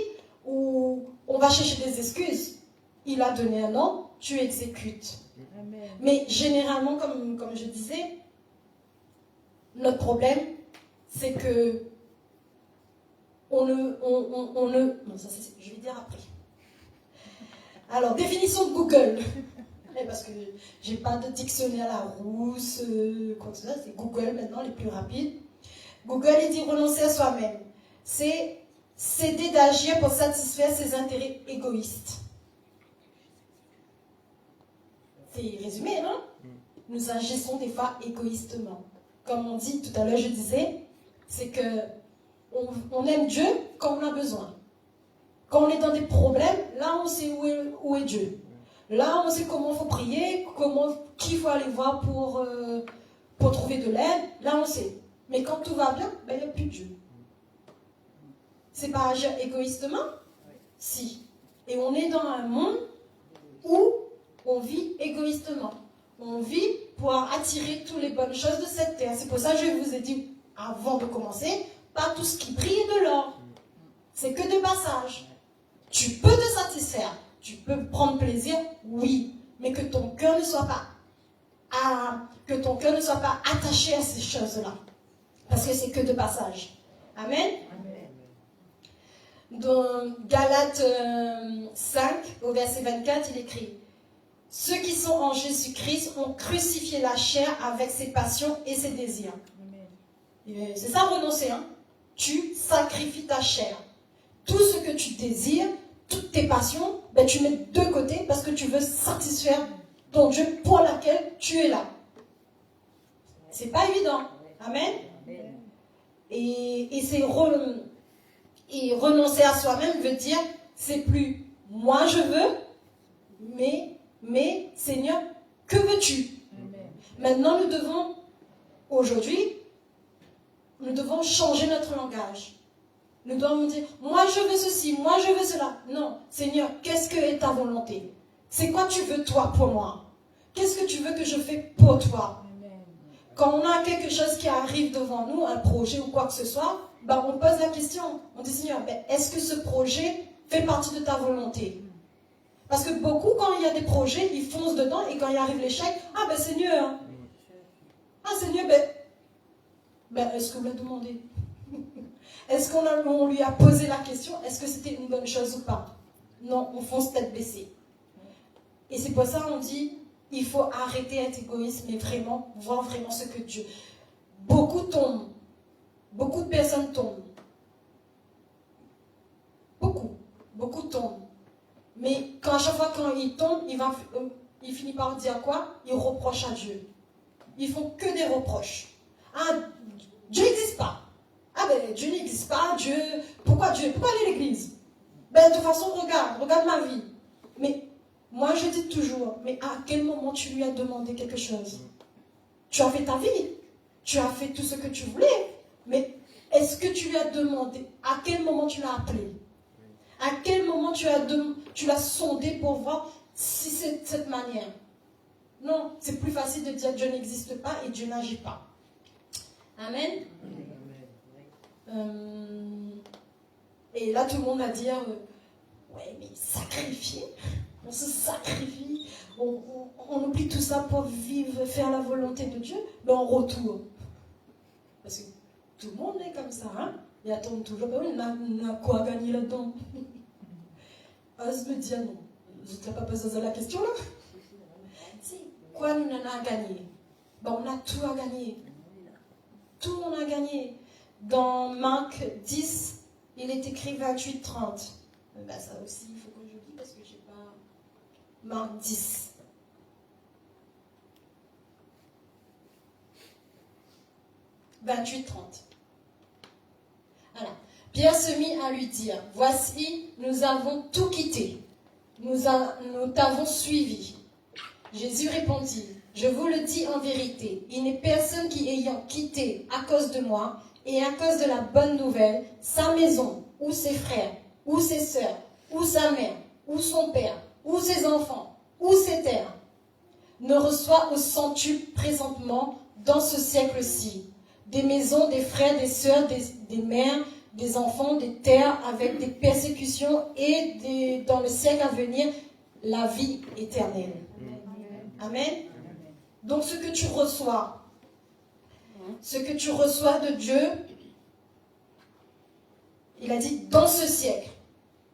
ou on va chercher des excuses. Il a donné un ordre, tu exécutes. Amen. Mais généralement, comme je disais, notre problème, c'est que non, ça, je vais dire après. Alors, définition de Google. Parce que j'ai pas de dictionnaire à la rousse, quoi que ce soit, c'est Google maintenant, les plus rapides. Google, il dit renoncer à soi-même. C'est céder d'agir pour satisfaire ses intérêts égoïstes. C'est résumé, non? Nous agissons des fois égoïstement. Comme on dit tout à l'heure, je disais, c'est que on aime Dieu quand on a besoin. Quand on est dans des problèmes, là on sait où est Dieu. Là on sait comment il faut prier, qui il faut aller voir pour trouver de l'aide. Là on sait. Mais quand tout va bien, il n'y a plus de Dieu. C'est pas agir égoïstement? Si. Et on est dans un monde où on vit égoïstement. On vit pour attirer toutes les bonnes choses de cette terre. C'est pour ça que je vous ai dit, avant de commencer, pas tout ce qui brille est de l'or. C'est que de passage. Tu peux te satisfaire, tu peux prendre plaisir, oui, mais que ton cœur ne soit pas attaché à ces choses-là. Parce que c'est que de passage. Amen. Dans Galates 5, au verset 24, il écrit: ceux qui sont en Jésus-Christ ont crucifié la chair avec ses passions et ses désirs. C'est ça renoncer, hein? Tu sacrifies ta chair. Tout ce que tu désires, toutes tes passions, tu mets de côté parce que tu veux satisfaire ton Dieu pour laquelle tu es là. C'est pas évident. Amen. Et renoncer à soi-même veut dire, c'est plus moi je veux, mais Seigneur, que veux-tu? Maintenant nous devons changer notre langage. Nous devons dire, moi je veux ceci, moi je veux cela. Non, Seigneur, qu'est-ce que est ta volonté? C'est quoi tu veux toi pour moi? Qu'est-ce que tu veux que je fasse pour toi? Quand on a quelque chose qui arrive devant nous, un projet ou quoi que ce soit, on pose la question. On dit, Seigneur, est-ce que ce projet fait partie de ta volonté? Parce que beaucoup, quand il y a des projets, ils foncent dedans et quand il arrive l'échec, Seigneur, est-ce que vous l'avez demandé? Est-ce qu'on lui a posé la question, est-ce que c'était une bonne chose ou pas? Non, on fonce tête baissée. Et c'est pour ça qu'on dit, il faut arrêter d'être égoïste, mais vraiment, voir vraiment ce que Dieu... Beaucoup tombent. Beaucoup de personnes tombent. Beaucoup tombent. Mais à chaque fois quand ils tombent, il finit par dire quoi? Ils reprochent à Dieu. Ils font que des reproches. Ah, Dieu n'existe pas. Dieu n'existe pas, Dieu... Pourquoi aller à l'église? De toute façon, regarde ma vie. Mais moi, je dis toujours, mais à quel moment tu lui as demandé quelque chose? Tu as fait ta vie. Tu as fait tout ce que tu voulais. Mais est-ce que tu lui as demandé? À quel moment tu l'as appelé? À quel moment tu l'as sondé pour voir si c'est de cette manière? Non, c'est plus facile de dire Dieu n'existe pas et Dieu n'agit pas. Amen. Et là, tout le monde va dire, ouais, mais sacrifier, on se sacrifie, on oublie tout ça pour vivre, faire la volonté de Dieu, on retourne. Parce que tout le monde est comme ça, hein? Il attend toujours, on a quoi gagner là-dedans? Ose me dire non. Je n'ai pas posé la question là? Si, quoi nous en a gagné? On a tout à gagner. Tout on a gagné. Dans Marc 10, il est écrit 28-30. Ça aussi, il faut que je dise parce que je n'ai pas... Marc 10. « 28-30. Voilà. Pierre se mit à lui dire, « Voici, nous avons tout quitté. Nous t'avons suivi. » Jésus répondit, « Je vous le dis en vérité, il n'est personne qui ayant quitté à cause de moi et à cause de la bonne nouvelle, sa maison, ou ses frères, ou ses sœurs, ou sa mère, ou son père, ou ses enfants, ou ses terres, ne reçoit au centuple présentement dans ce siècle-ci des maisons, des frères, des sœurs, des mères, des enfants, des terres avec des persécutions et dans le siècle à venir, la vie éternelle. » Amen. Donc ce que tu reçois de Dieu, il a dit dans ce siècle,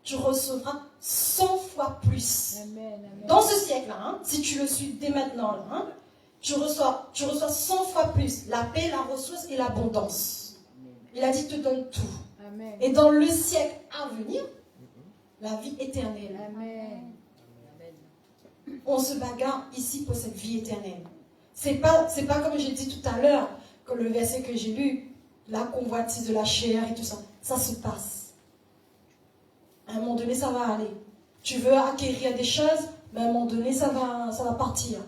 tu recevras 100 fois plus. Amen. Dans ce siècle-là, hein, si tu le suis dès maintenant, là, hein, tu reçois 100 fois plus la paix, la ressource et l'abondance. Il a dit, te donne tout. Amen. Et dans le siècle à venir, la vie éternelle. Amen. On se bagarre ici pour cette vie éternelle. C'est pas comme j'ai dit tout à l'heure, que le verset que j'ai lu, la convoitise de la chair et tout ça, ça se passe. À un moment donné, ça va aller. Tu veux acquérir des choses, mais à un moment donné, ça va partir.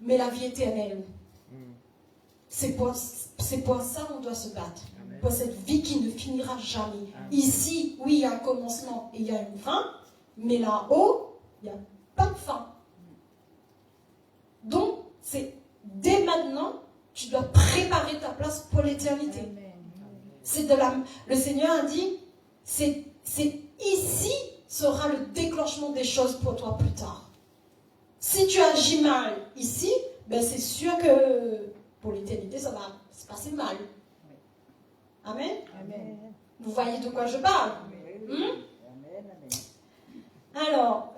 Mais la vie éternelle, c'est pour ça qu'on doit se battre. Amen. Pour cette vie qui ne finira jamais. Amen. Ici, oui, il y a un commencement et il y a une fin, mais là-haut, il n'y a pas de fin. Donc, c'est dès maintenant, tu dois préparer ta place pour l'éternité. Le Seigneur a dit, c'est ici sera le déclenchement des choses pour toi plus tard. Si tu agis mal ici, ben c'est sûr que pour l'éternité, ça va se passer mal. Amen. Amen. Vous voyez de quoi je parle? Alors,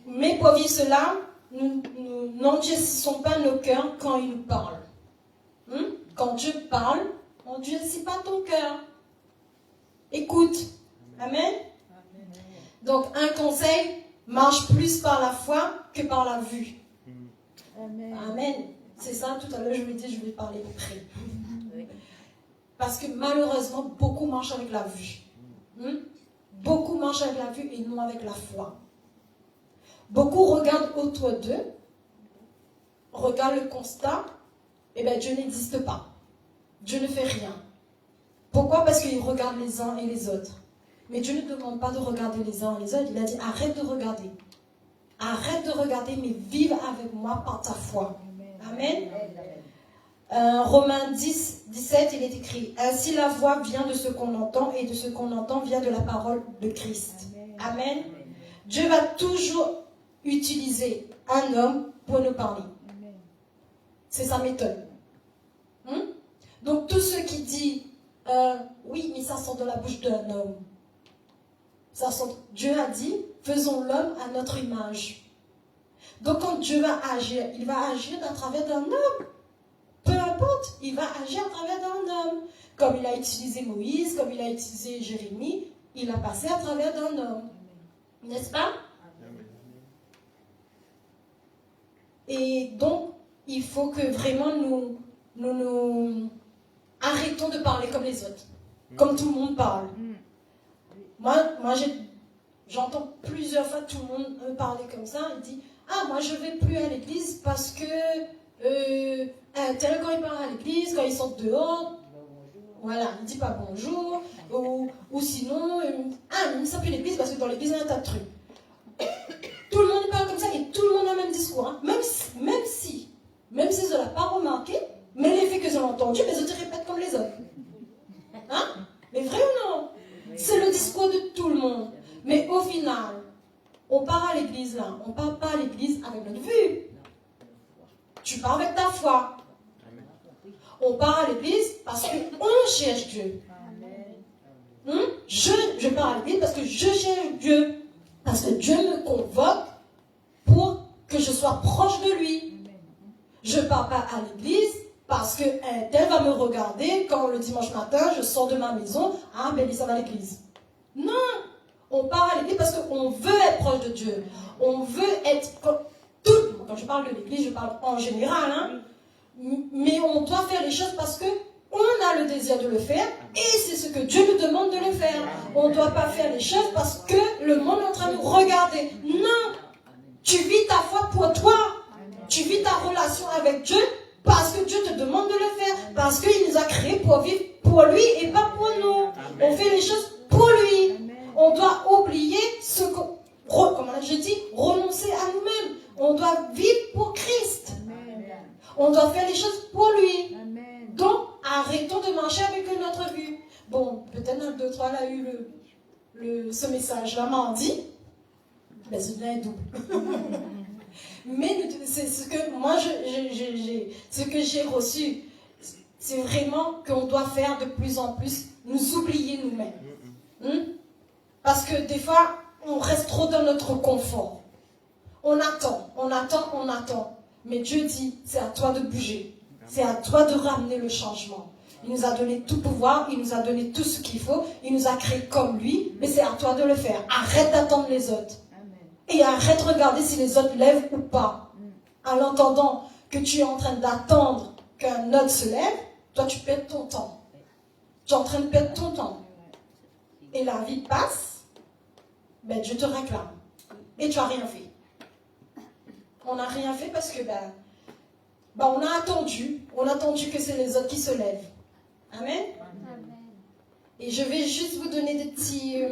mais pour vivre cela, nous n'endurcissons pas nos cœurs quand il nous parle. Quand Dieu parle, n'endurcis pas ton cœur. Écoute. Amen. Donc, un conseil, marche plus par la foi que par la vue. Amen. C'est ça, tout à l'heure, je vous ai dit, je vais parler après. Parce que malheureusement, beaucoup marchent avec la vue. Beaucoup marchent avec la vue et non avec la foi. Beaucoup regardent autour d'eux, regardent le constat, et bien Dieu n'existe pas. Dieu ne fait rien. Pourquoi? Parce qu'ils regardent les uns et les autres. Mais Dieu ne demande pas de regarder les uns et les autres. Il a dit, arrête de regarder. Arrête de regarder, mais vive avec moi par ta foi. Amen. Romains 10, 17, il est écrit, ainsi la voix vient de ce qu'on entend, et de ce qu'on entend vient de la parole de Christ. Amen. Dieu va toujours utiliser un homme pour nous parler. C'est sa méthode. Donc, tout ce qui dit, oui, mais ça sort de la bouche d'un homme. Dieu a dit, faisons l'homme à notre image. Donc, quand Dieu va agir, il va agir à travers d'un homme. Peu importe, il va agir à travers d'un homme. Comme il a utilisé Moïse, comme il a utilisé Jérémie, il a passé à travers d'un homme. N'est-ce pas? Et donc, il faut que vraiment nous arrêtons de parler comme les autres. Comme tout le monde parle. Moi j'entends plusieurs fois tout le monde me parler comme ça. Il dit, moi je ne vais plus à l'église parce que tel quand il part à l'église, quand ils sortent dehors, voilà, il ne dit pas bonjour. Ou sinon, il ne sort plus l'église parce que dans l'église il y a un tas de trucs. Tout le monde parle comme ça et tout le monde a le même discours. Hein. Même si ils ne l'ont pas remarqué, mais les faits qu'ils ont entendus, les autres répètent comme les autres. Hein? Mais vrai ou non? C'est le discours de tout le monde. Mais au final, on part à l'église là. On ne part pas à l'église avec notre vue. Tu pars avec ta foi. On part à l'église parce qu'on cherche Dieu. Je pars à l'église parce que je cherche Dieu. Parce que Dieu me convoque pour que je sois proche de lui. Je ne pars pas à l'église parce qu'elle va me regarder quand le dimanche matin, je sors de ma maison. Mélissa va à l'église. Non, on part à l'église parce qu'on veut être proche de Dieu. On veut être... Quand je parle de l'église, je parle en général. Hein, mais on doit faire les choses parce qu'on a le désir de le faire et c'est ce que Dieu nous demande de le faire. On ne doit pas faire les choses parce que le monde est en train de nous regarder. Non, tu vis ta foi pour toi. Tu vis ta relation avec Dieu parce que Dieu te demande de le faire. Parce qu'il nous a créés pour vivre pour lui et pas pour nous. On fait les choses pour lui. On doit oublier ce qu'on... Comme je dis, renoncer à nous-mêmes. On doit vivre pour Christ. On doit faire les choses pour lui. Donc, arrêtons de marcher avec notre vue. Bon, peut-être un, deux, trois, là, a eu ce message-là mardi. Mais celui-là est double. Mais c'est ce que moi, ce que j'ai reçu, c'est vraiment qu'on doit faire de plus en plus, nous oublier nous-mêmes. Parce que des fois, on reste trop dans notre confort. On attend, on attend, on attend. Mais Dieu dit, c'est à toi de bouger. C'est à toi de ramener le changement. Il nous a donné tout pouvoir, il nous a donné tout ce qu'il faut, il nous a créé comme lui, mais c'est à toi de le faire. Arrête d'attendre les autres. Et arrête de regarder si les autres lèvent ou pas. En l'entendant que tu es en train d'attendre qu'un autre se lève, toi tu perds ton temps. Tu es en train de perdre ton temps. Et la vie passe, ben Dieu te réclame. Et tu n'as rien fait. On n'a rien fait parce que on a attendu que c'est les autres qui se lèvent. Amen. Et je vais juste vous donner des petits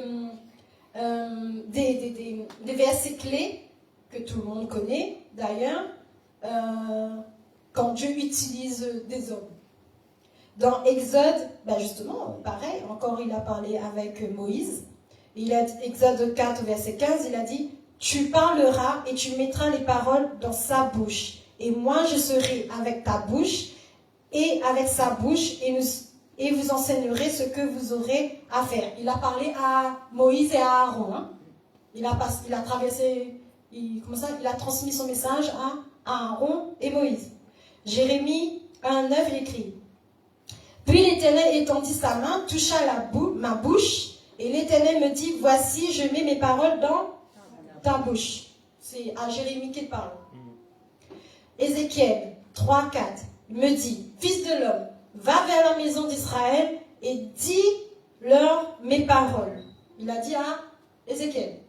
des versets clés que tout le monde connaît d'ailleurs quand Dieu utilise des hommes. Dans Exode, justement, pareil, encore il a parlé avec Moïse. Exode 4, verset 15, il a dit « Tu parleras et tu mettras les paroles dans sa bouche. Et moi, je serai avec ta bouche et avec sa bouche et vous enseignerez ce que vous aurez à faire. » Il a parlé à Moïse et à Aaron. Hein. Il a traversé, il a transmis son message à Aaron et Moïse. Jérémie 1,9, il écrit « Puis l'Éternel étendit sa main, toucha ma bouche, et l'Éternel me dit, voici, je mets mes paroles dans ta bouche. » C'est à Jérémie qu'il parle. Ézéchiel 3,4 me dit, fils de l'homme, va vers la maison d'Israël et dis-leur mes paroles. Il a dit à Ézéchiel.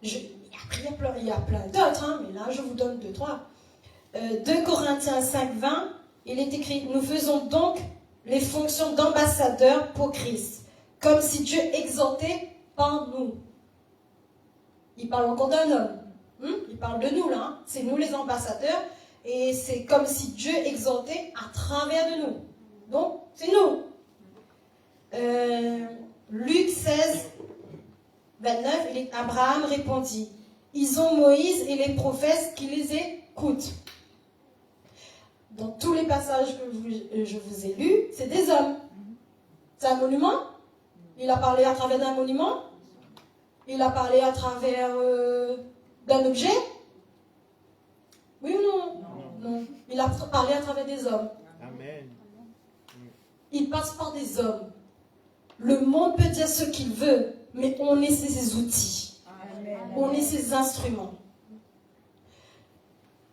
Il y a plein d'autres, hein, mais là je vous donne 2-3. 2 Corinthiens 5,20, il est écrit, nous faisons donc les fonctions d'ambassadeurs pour Christ, comme si Dieu exhortait par nous. Il parle encore d'un homme. Il parle de nous là. Hein. C'est nous les ambassadeurs. Et c'est comme si Dieu exhortait à travers de nous. Donc, c'est nous. Luc 16, 29, Abraham répondit, ils ont Moïse et les prophètes qui les écoutent. Dans tous les passages que je vous ai lus, c'est des hommes. C'est un monument. Il a parlé à travers d'un monument. Il a parlé à travers d'un objet. Oui ou non? Non. Il a parlé à travers des hommes. Amen. Il passe par des hommes. Le monde peut dire ce qu'il veut, mais on est ses outils. Amen. On est ses instruments.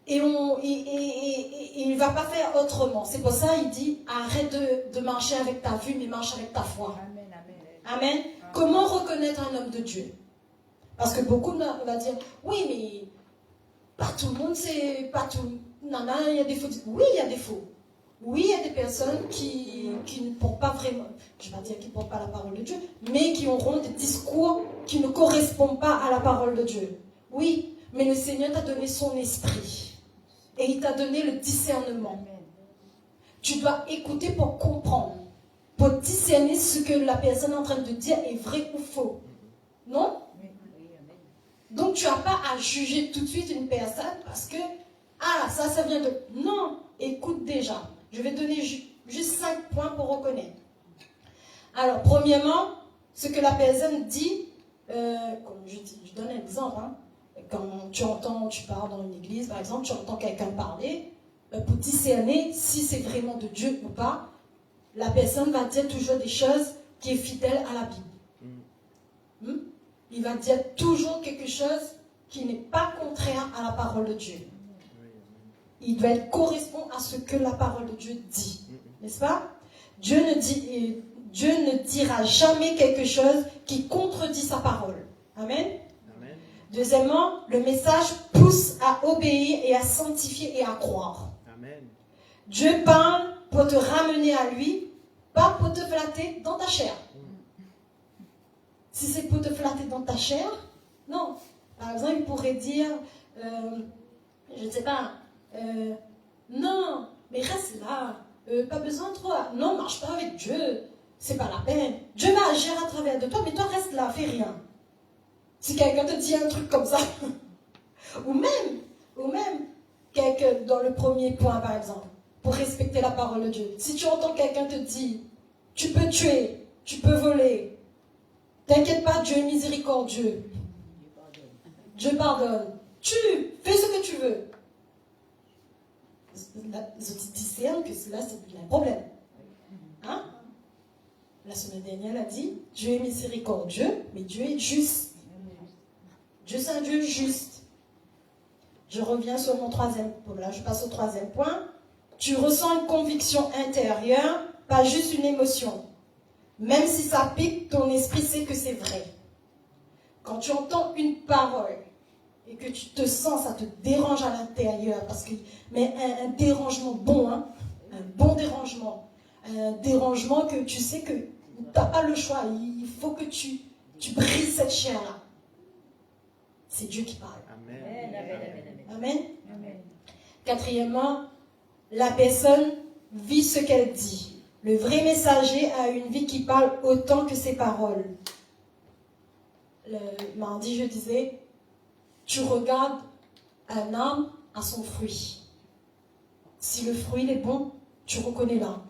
Et il ne va pas faire autrement. C'est pour ça qu'il dit, arrête de marcher avec ta vue, mais marche avec ta foi. Amen. Amen. Comment reconnaître un homme de Dieu? Parce que beaucoup vont dire, oui, mais pas tout le monde, c'est pas tout. Non, il y a des faux. Oui, il y a des faux. Oui, il y a des personnes qui ne portent pas vraiment, je ne vais pas dire qu'ils ne portent pas la parole de Dieu, mais qui auront des discours qui ne correspondent pas à la parole de Dieu. Oui, mais le Seigneur t'a donné son esprit. Et il t'a donné le discernement. Tu dois écouter pour comprendre, pour discerner ce que la personne est en train de dire est vrai ou faux. Non? Donc tu n'as pas à juger tout de suite une personne parce que, ça vient de... Non, écoute déjà. Je vais donner juste 5 points pour reconnaître. Alors, premièrement, ce que la personne dit, comme je donne un exemple, hein. Quand tu pars dans une église, par exemple, tu entends quelqu'un parler, pour discerner si c'est vraiment de Dieu ou pas, la personne va dire toujours des choses qui est fidèle à la Bible. Il va dire toujours quelque chose qui n'est pas contraire à la parole de Dieu. Il doit correspondre à ce que la parole de Dieu dit. N'est-ce pas? Dieu ne dira jamais quelque chose qui contredit sa parole. Amen. Deuxièmement, le message pousse à obéir et à sanctifier et à croire. Amen. Dieu parle pour te ramener à lui, pas pour te flatter dans ta chair. Si c'est pour te flatter dans ta chair, non. Par exemple, il pourrait dire, je ne sais pas, non, mais reste là, pas besoin de toi. Non, marche pas avec Dieu, c'est pas la peine. Dieu va agir à travers de toi, mais toi reste là, fais rien. Si quelqu'un te dit un truc comme ça, ou même quelqu'un dans le premier point par exemple, pour respecter la parole de Dieu. Si tu entends quelqu'un te dire, tu peux tuer, tu peux voler, T'inquiète pas, Dieu est miséricordieux. Dieu pardonne. Tu fais ce que tu veux. Les autres discernent que là, il y a un problème. Hein? La semaine dernière, elle a dit, Dieu est miséricordieux, mais Dieu est juste. Dieu, c'est un Dieu juste. Je reviens sur mon troisième point. Là, je passe au troisième point. Tu ressens une conviction intérieure, pas juste une émotion. Même si ça pique, ton esprit sait que c'est vrai. Quand tu entends une parole et que tu te sens, ça te dérange à l'intérieur, mais un dérangement bon, hein, un bon dérangement. Un dérangement que tu sais que tu n'as pas le choix. Il faut que tu brises cette chair-là. C'est Dieu qui parle. Amen. Amen. Amen. Quatrièmement, la personne vit ce qu'elle dit. Le vrai messager a une vie qui parle autant que ses paroles. Le mardi, je disais, tu regardes un arbre à son fruit. Si le fruit est bon, tu reconnais l'arbre.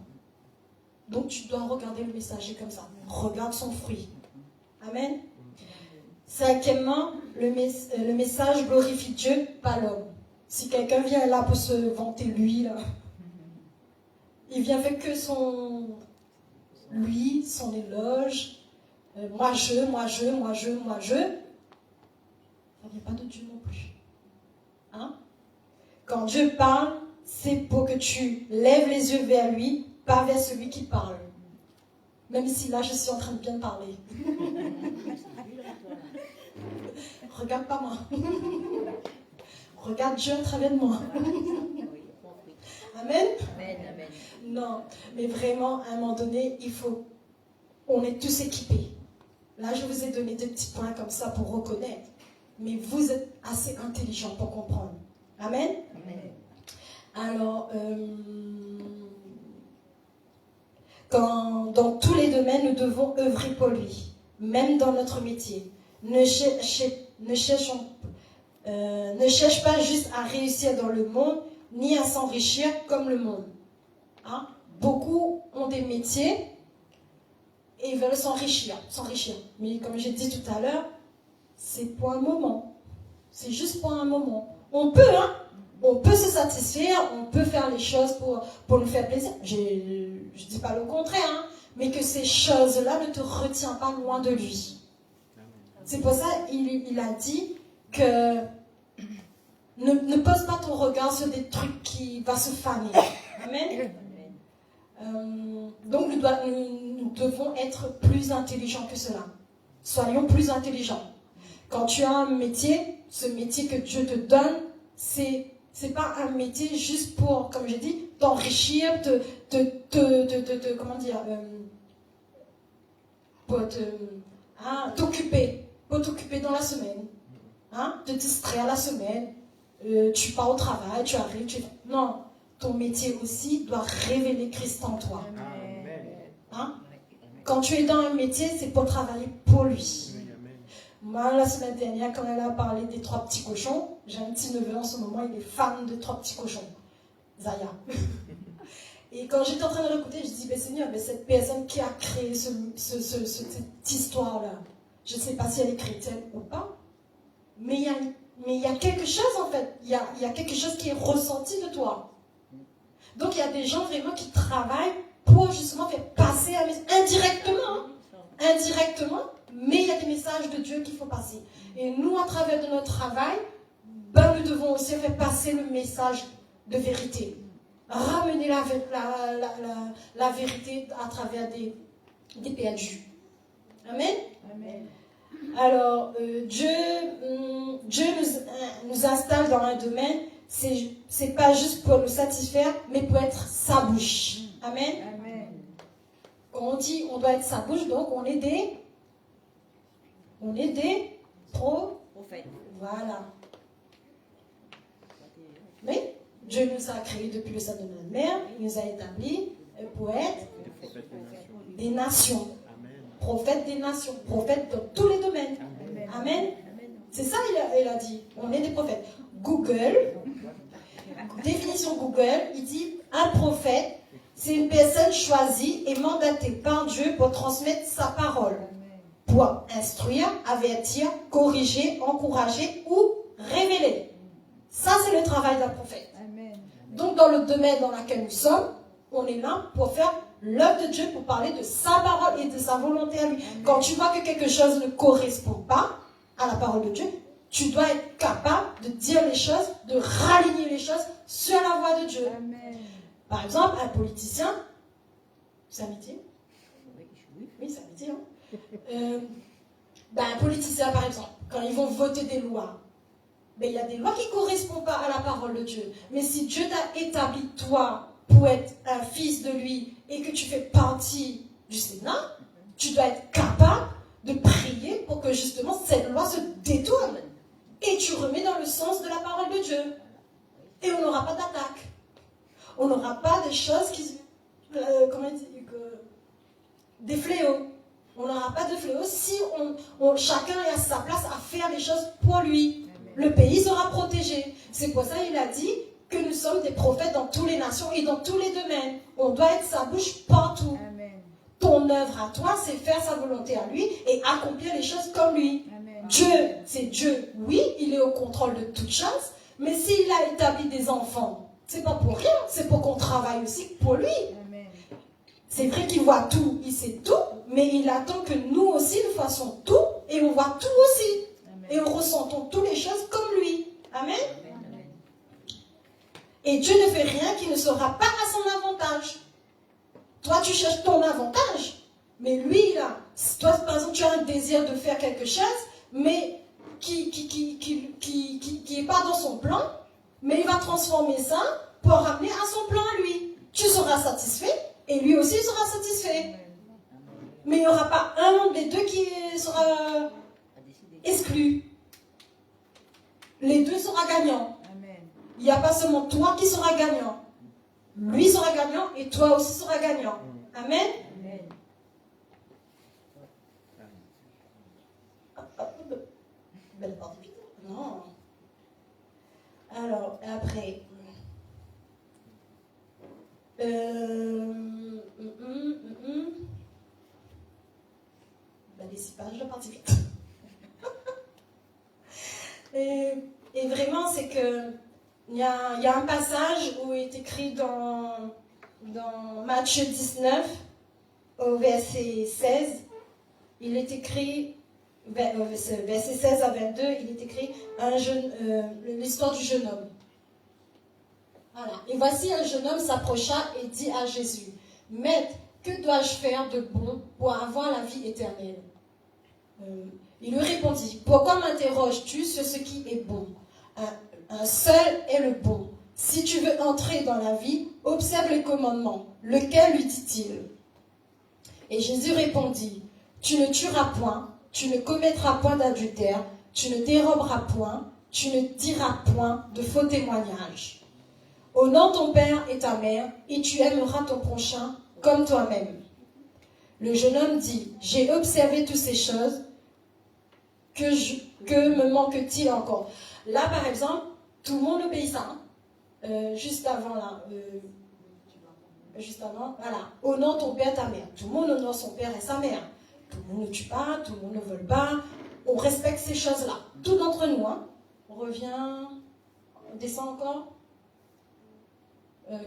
Donc tu dois regarder le messager comme ça. Regarde son fruit. Amen. Cinquièmement, le message glorifie Dieu, pas l'homme. Si quelqu'un vient là pour se vanter lui, là, il vient faire que son éloge. Moi je. Ça ne vient pas de Dieu non plus. Hein? Quand Dieu parle, c'est pour que tu lèves les yeux vers lui, pas vers celui qui parle. Même si là, je suis en train de bien parler. Regarde pas moi. Regarde Dieu à travers de moi. Amen. Non, mais vraiment, à un moment donné, on est tous équipés. Là, je vous ai donné des petits points comme ça pour reconnaître. Mais vous êtes assez intelligents pour comprendre. Amen. Alors, dans tous les domaines, nous devons œuvrer pour lui, même dans notre métier. Ne cherche pas juste à réussir dans le monde, ni à s'enrichir comme le monde. Hein? Beaucoup ont des métiers et veulent s'enrichir. Mais comme j'ai dit tout à l'heure, c'est pour un moment. C'est juste pour un moment. On peut se satisfaire, on peut faire les choses pour nous faire plaisir. Je ne dis pas le contraire, hein, mais que ces choses-là ne te retiennent pas loin de lui. C'est pour ça qu'il a dit que ne pose pas ton regard sur des trucs qui vont se faner. Amen. Donc nous devons être plus intelligents que cela. Soyons plus intelligents. Quand tu as un métier, ce métier que Dieu te donne, c'est pas un métier juste pour, comme j'ai dit, t'enrichir, comment dire, t'occuper dans la semaine, hein, te distraire la semaine, tu pars au travail, tu arrives, non, ton métier aussi doit révéler Christ en toi. Hein? Quand tu es dans un métier, c'est pour travailler pour lui. Moi, la semaine dernière, quand elle a parlé des 3 petits cochons, j'ai un petit neveu en ce moment, il est fan de 3 petits cochons. Zaya. Et quand j'étais en train de l'écouter, je dis, mais Seigneur, mais cette personne qui a créé cette histoire-là, je ne sais pas si elle est chrétienne ou pas, mais il y a quelque chose en fait, il y a quelque chose qui est ressenti de toi. Donc il y a des gens vraiment qui travaillent pour justement faire passer un message, indirectement, mais il y a des messages de Dieu qu'il faut passer. Et nous, à travers de notre travail, nous devons aussi faire passer le message de vérité. Ramener la vérité à travers des perdus. Amen. Alors, Dieu nous installe dans un domaine, c'est pas juste pour nous satisfaire, mais pour être sa bouche. Amen. Quand on dit on doit être sa bouche, donc on est des prophètes. Voilà. Mais Dieu nous a créés depuis le sein de notre mère, il nous a établis pour être des nations. Prophètes des nations, prophètes dans tous les domaines. Amen. C'est ça il a dit. On est des prophètes. Google, définition Google, il dit un prophète, c'est une personne choisie et mandatée par Dieu pour transmettre sa parole. pour instruire, avertir, corriger, encourager ou révéler. Ça, c'est le travail d'un prophète. Amen. Donc, dans le domaine dans lequel nous sommes, on est là pour faire l'œuvre de Dieu, pour parler de sa parole et de sa volonté à lui. Amen. Quand tu vois que quelque chose ne correspond pas à la parole de Dieu, tu dois être capable de dire les choses, de raligner les choses sur la voie de Dieu. Amen. Par exemple, un politicien, c'est un métier? Oui, c'est un métier. Hein? Un politicien, par exemple, quand ils vont voter des lois, il y a des lois qui ne correspondent pas à la parole de Dieu. Mais si Dieu t'a établi, toi, pour être un fils de lui et que tu fais partie du Sénat, tu dois être capable de prier pour que justement cette loi se détourne et tu remets dans le sens de la parole de Dieu. Et on n'aura pas d'attaque. On n'aura pas des choses qui... des fléaux. On n'aura pas de fléaux si chacun est à sa place à faire les choses pour lui. Le pays sera protégé. C'est pour ça qu'il a dit que nous sommes des prophètes dans toutes les nations et dans tous les domaines. On doit être sa bouche partout. Amen. Ton œuvre à toi, c'est faire sa volonté à lui et accomplir les choses comme lui. Amen. Dieu, c'est Dieu. Oui, il est au contrôle de toutes choses, mais s'il a établi des enfants, c'est pas pour rien, c'est pour qu'on travaille aussi pour lui. Amen. C'est vrai qu'il voit tout, il sait tout, mais il attend que nous aussi nous fassions tout et on voit tout aussi. Amen. Et on ressentons toutes les choses comme lui. Amen. Amen. Et Dieu ne fait rien qui ne sera pas à son avantage. Toi, tu cherches ton avantage. Mais lui, là, toi, par exemple, tu as un désir de faire quelque chose, mais qui est pas dans son plan, mais il va transformer ça pour ramener à son plan à lui. Tu seras satisfait, et lui aussi sera satisfait. Mais il n'y aura pas un des deux qui sera exclu. Les deux seront gagnants. Amen. Il n'y a pas seulement toi qui seras gagnant. Lui sera gagnant et toi aussi seras gagnant. Amen. Amen. Belle partie vite. Non. Alors, après. Les 6 pages de partie vite. Et vraiment, c'est que il y a un passage où il est écrit dans Matthieu 19, au verset 16, il est écrit, verset 16 à 22, il est écrit l'histoire du jeune homme. Voilà. Et voici un jeune homme s'approcha et dit à Jésus, « Maître, que dois-je faire de bon pour avoir la vie éternelle ?» Il lui répondit, « Pourquoi m'interroges-tu sur ce qui est bon ? Un seul est le bon. Si tu veux entrer dans la vie, observe les commandements. Lequel lui dit-il ? Et Jésus répondit, tu ne tueras point, tu ne commettras point d'adultère, tu ne déroberas point, tu ne diras point de faux témoignages. Honore ton père et ta mère, et tu aimeras ton prochain comme toi-même. Le jeune homme dit, j'ai observé toutes ces choses, que me manque-t-il encore ? Là, par exemple, tout le monde obéit ça. Juste avant, là. Juste avant, voilà. Honore ton père et ta mère. Tout le monde honore son père et sa mère. Tout le monde ne tue pas, tout le monde ne vole pas. On respecte ces choses-là. Tout d'entre nous, hein. On revient, on descend encore.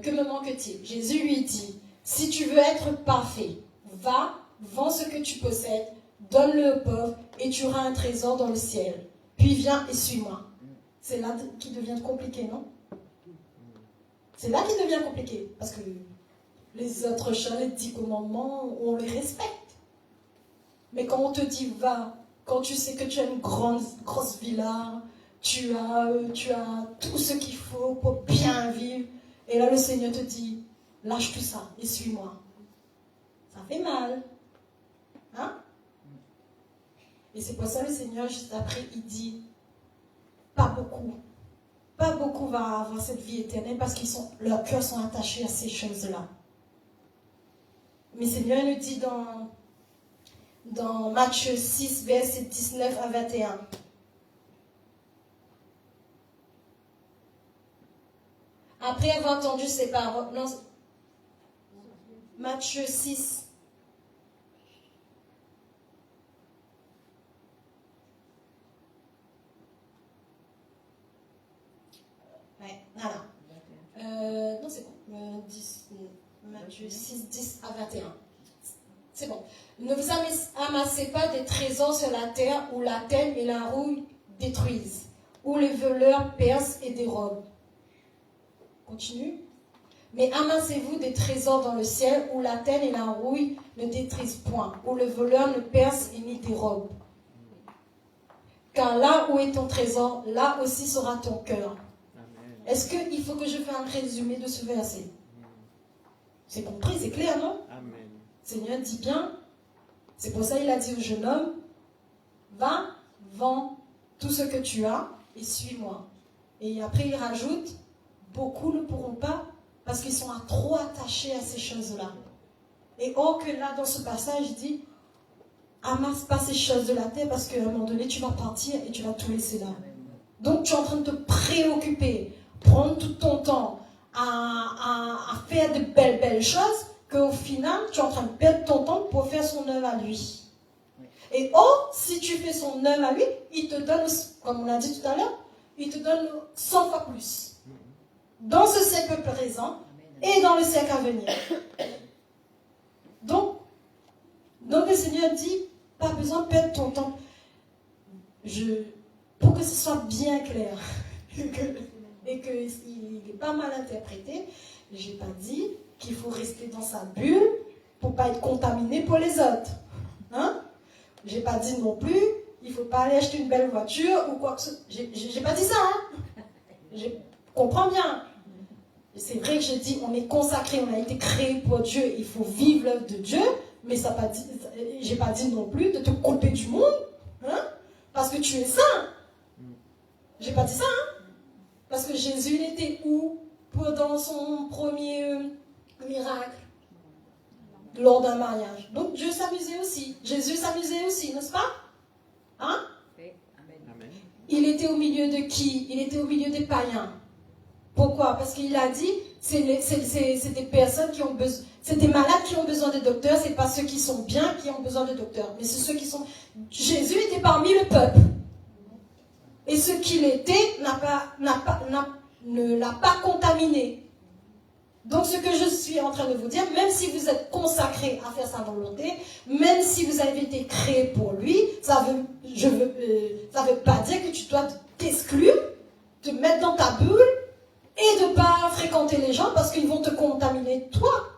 Que me manque-t-il ? Jésus lui dit, si tu veux être parfait, va, vends ce que tu possèdes, donne-le aux pauvres et tu auras un trésor dans le ciel. Puis viens et suis-moi. C'est là qui devient compliqué, non ? C'est là qui devient compliqué. Parce que les autres choses, les 10 commandements, on les respecte. Mais quand on te dit va, quand tu sais que tu as une grosse villa, tu as tout ce qu'il faut pour bien vivre, et là le Seigneur te dit, lâche tout ça et suis-moi. Ça fait mal. Hein ? Et c'est pour ça le Seigneur, juste après, il dit, pas beaucoup va avoir cette vie éternelle parce que leurs cœurs sont attachés à ces choses-là. Mais le Seigneur nous dit dans Matthieu 6, verset 19 à 21. Après avoir entendu ces paroles, non, Matthieu 6. Voilà. Non, c'est bon. 10, Matthieu 6, 10 à 21. C'est bon. Ne vous amassez pas des trésors sur la terre où la terre et la rouille détruisent, où les voleurs percent et dérobent. Continue. Mais amassez-vous des trésors dans le ciel où la terre et la rouille ne détruisent point, où le voleur ne perce et n'y dérobe. Car là où est ton trésor, là aussi sera ton cœur. Est-ce qu'il faut que je fasse un résumé de ce verset? C'est compris, c'est clair, non? Amen. Seigneur dit bien, c'est pour ça qu'il a dit au jeune homme, va, vends tout ce que tu as et suis-moi. Et après il rajoute, beaucoup ne pourront pas parce qu'ils sont trop attachés à ces choses-là. Et or que là, dans ce passage, il dit, amasse pas ces choses de la terre parce qu'à un moment donné, tu vas partir et tu vas tout laisser là. Donc, tu es en train de te préoccuper, prendre tout ton temps à faire de belles choses, qu'au final, tu es en train de perdre ton temps pour faire son œuvre à lui. Et or, si tu fais son œuvre à lui, il te donne, comme on a dit tout à l'heure, il te donne 100 fois plus. Dans ce siècle présent et dans le siècle à venir. Donc le Seigneur dit, pas besoin de perdre ton temps. Pour que ce soit bien clair et qu'il n'est pas mal interprété, je n'ai pas dit qu'il faut rester dans sa bulle pour ne pas être contaminé pour les autres. Hein? Je n'ai pas dit non plus, il ne faut pas aller acheter une belle voiture ou quoi que ce soit. Je n'ai pas dit ça. Hein? Je comprends bien. C'est vrai que je dis, on est consacré, on a été créé pour Dieu, il faut vivre l'œuvre de Dieu, mais ça pas dit, j'ai pas dit non plus de te couper du monde, hein, parce que tu es saint. J'ai pas dit ça, hein, parce que Jésus, il était où pendant son premier miracle, lors d'un mariage. Donc Dieu s'amusait aussi, Jésus s'amusait aussi, n'est-ce pas? Hein? Amen. Il était au milieu de qui? Il était au milieu des païens. Pourquoi? Parce qu'il a dit, c'est des personnes qui ont besoin, c'est des malades qui ont besoin de docteurs, c'est pas ceux qui sont bien qui ont besoin de docteurs, mais c'est ceux qui sont... Jésus était parmi le peuple. Et ce qu'il était ne l'a pas contaminé. Donc ce que je suis en train de vous dire, même si vous êtes consacré à faire sa volonté, même si vous avez été créé pour lui, ça veut pas dire que tu dois t'exclure, te mettre dans ta bulle, et de ne pas fréquenter les gens parce qu'ils vont te contaminer toi.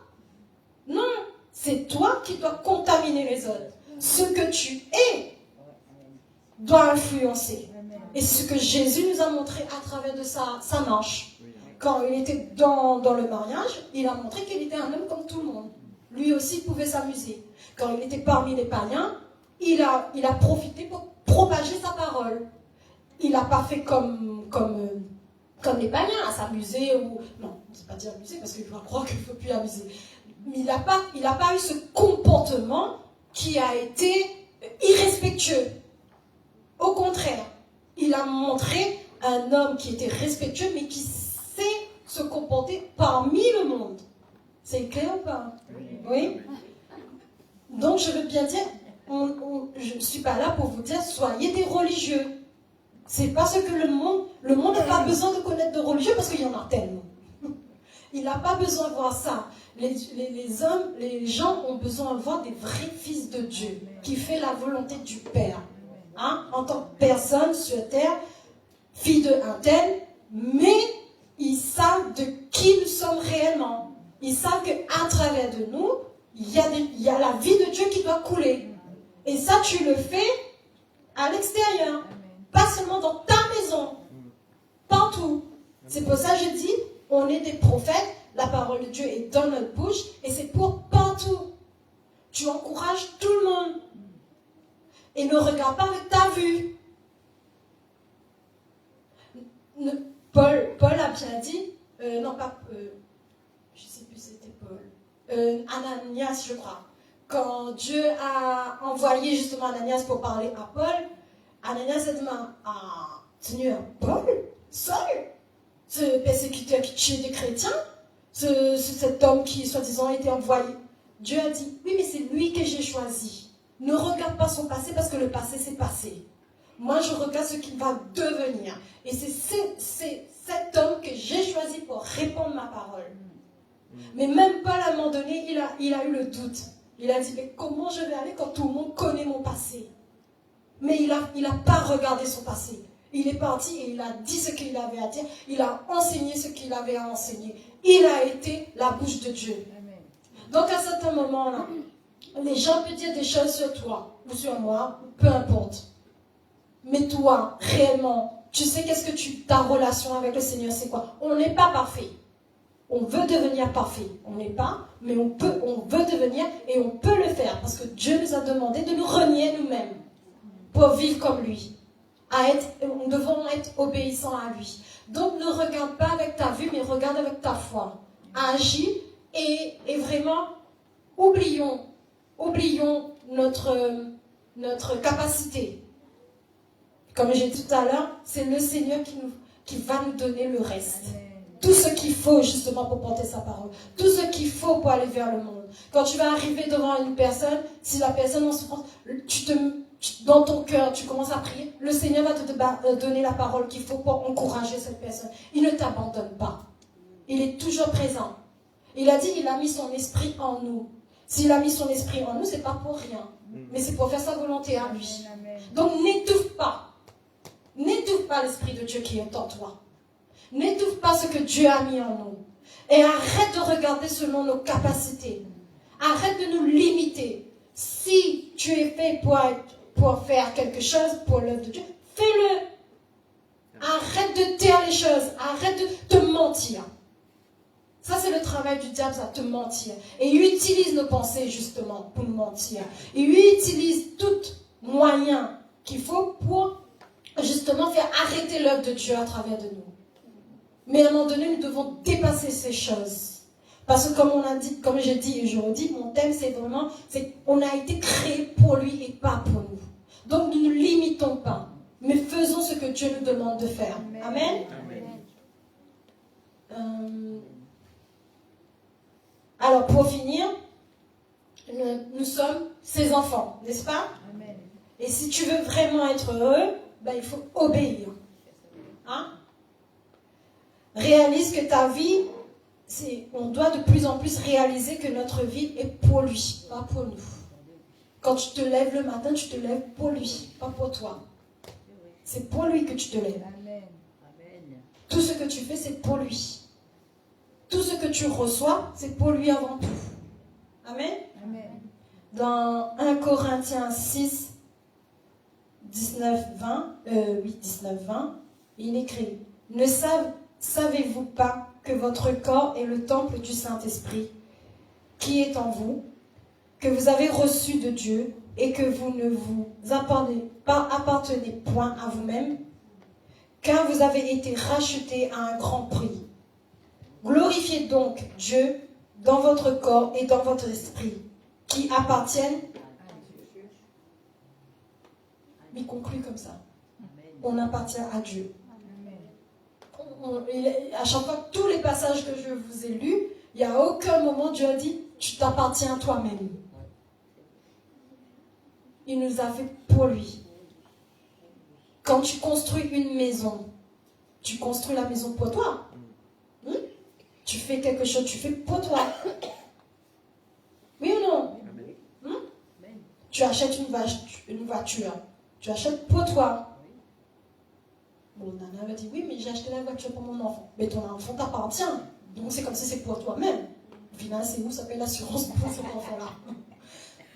Non, c'est toi qui dois contaminer les autres. Ce que tu es doit influencer. Et ce que Jésus nous a montré à travers de sa marche. Quand il était dans le mariage, il a montré qu'il était un homme comme tout le monde. Lui aussi pouvait s'amuser. Quand il était parmi les païens, il a profité pour propager sa parole. Il n'a pas fait comme les païens, à s'amuser ou... Non, c'est pas dire amuser parce qu'il va croire qu'il ne faut plus amuser. Mais il n'a pas eu ce comportement qui a été irrespectueux. Au contraire, il a montré un homme qui était respectueux mais qui sait se comporter parmi le monde. C'est clair ou pas? Oui. Donc je veux bien dire, je ne suis pas là pour vous dire soyez des religieux. C'est parce que le monde n'a pas besoin de connaître de religieux parce qu'il y en a tellement. Il n'a pas besoin de voir ça. Les gens ont besoin de voir des vrais fils de Dieu qui fait la volonté du Père. Hein? En tant que personne sur terre, fille d'un tel, mais ils savent de qui nous sommes réellement. Ils savent qu'à travers de nous, il y a la vie de Dieu qui doit couler. Et ça, tu le fais à l'extérieur. Pas seulement dans ta maison. Partout. C'est pour ça que je dis, on est des prophètes, la parole de Dieu est dans notre bouche, et c'est pour partout. Tu encourages tout le monde. Et ne regarde pas avec ta vue. Paul a bien dit, je ne sais plus si c'était Paul, Ananias, je crois. Quand Dieu a envoyé justement Ananias pour parler à Paul, Ananias a demandé, Seigneur, Paul, seul, ce persécuteur qui tue des chrétiens, cet homme qui, soi-disant, a été envoyé. Dieu a dit, oui, mais c'est lui que j'ai choisi. Ne regarde pas son passé parce que le passé, c'est passé. Moi, je regarde ce qu'il va devenir. Et c'est cet homme que j'ai choisi Mais même Paul, à un moment donné, il a eu le doute. Il a dit, mais comment je vais aller quand tout le monde connaît mon passé? Mais il a pas regardé son passé. Il est parti et il a dit ce qu'il avait à dire. Il a enseigné ce qu'il avait à enseigner. Il a été la bouche de Dieu. Donc à certains moments-là, les gens peuvent dire des choses sur toi ou sur moi, peu importe. Mais toi, réellement, tu sais qu'est-ce que ta relation avec le Seigneur, c'est quoi? On n'est pas parfait. On veut devenir parfait. On n'est pas, mais on veut devenir et on peut le faire parce que Dieu nous a demandé de nous renier nous-mêmes pour vivre comme lui. Nous devons être obéissants à lui. Donc ne regarde pas avec ta vue, mais regarde avec ta foi. Agis et vraiment oublions notre capacité. Comme j'ai dit tout à l'heure, c'est le Seigneur qui va nous donner le reste. Tout ce qu'il faut justement pour porter sa parole. Tout ce qu'il faut pour aller vers le monde. Quand tu vas arriver devant une personne, si la personne en souffrance, dans ton cœur, tu commences à prier, le Seigneur va te donner la parole qu'il faut pour encourager cette personne. Il ne t'abandonne pas. Il est toujours présent. Il a dit, il a mis son esprit en nous. S'il a mis son esprit en nous, c'est pas pour rien. Mais c'est pour faire sa volonté à lui. Donc n'étouffe pas. N'étouffe pas l'esprit de Dieu qui est en toi. N'étouffe pas ce que Dieu a mis en nous. Et arrête de regarder selon nos capacités. Arrête de nous limiter. Si tu es fait pour faire quelque chose pour l'œuvre de Dieu, fais-le. Arrête de taire les choses. Arrête de te mentir. Ça, c'est le travail du diable, ça, te mentir. Et il utilise nos pensées, justement, pour nous mentir. Il utilise tout moyen qu'il faut pour, justement, faire arrêter l'œuvre de Dieu à travers de nous. Mais à un moment donné, nous devons dépasser ces choses. Parce que comme j'ai dit et je redis, mon thème, c'est qu'on a été créé pour lui et pas pour nous. Donc, nous ne limitons pas, mais faisons ce que Dieu nous demande de faire. Amen. Alors, pour finir, nous sommes ses enfants, n'est-ce pas? Amen. Et si tu veux vraiment être heureux, il faut obéir. Hein? Réalise que ta vie, on doit de plus en plus réaliser que notre vie est pour lui, pas pour nous. Quand tu te lèves le matin, tu te lèves pour lui, pas pour toi. C'est pour lui que tu te lèves. Amen. Tout ce que tu fais, c'est pour lui. Tout ce que tu reçois, c'est pour lui avant tout. Amen. Amen. Dans 1 Corinthiens 6, 19-20, il écrit « Ne savez-vous pas que votre corps est le temple du Saint-Esprit qui est en vous, que vous avez reçu de Dieu et que vous ne vous appartenez point à vous-même, car vous avez été rachetés à un grand prix. Glorifiez donc Dieu dans votre corps et dans votre esprit, qui appartiennent. » Il conclut comme ça. On appartient à Dieu. À chaque fois, tous les passages que je vous ai lus, il n'y a aucun moment Dieu a dit, tu t'appartiens à toi-même. Il nous a fait pour lui. Quand tu construis une maison, tu construis la maison pour toi. Tu fais quelque chose, tu fais pour toi. Oui ou non? Tu achètes une voiture. Tu achètes pour toi. Bon, Nana va dire, oui, mais j'ai acheté la voiture pour mon enfant. Mais ton enfant t'appartient. Donc c'est comme si c'est pour toi-même. Au final, c'est nous, ça paye l'assurance pour cet enfant-là.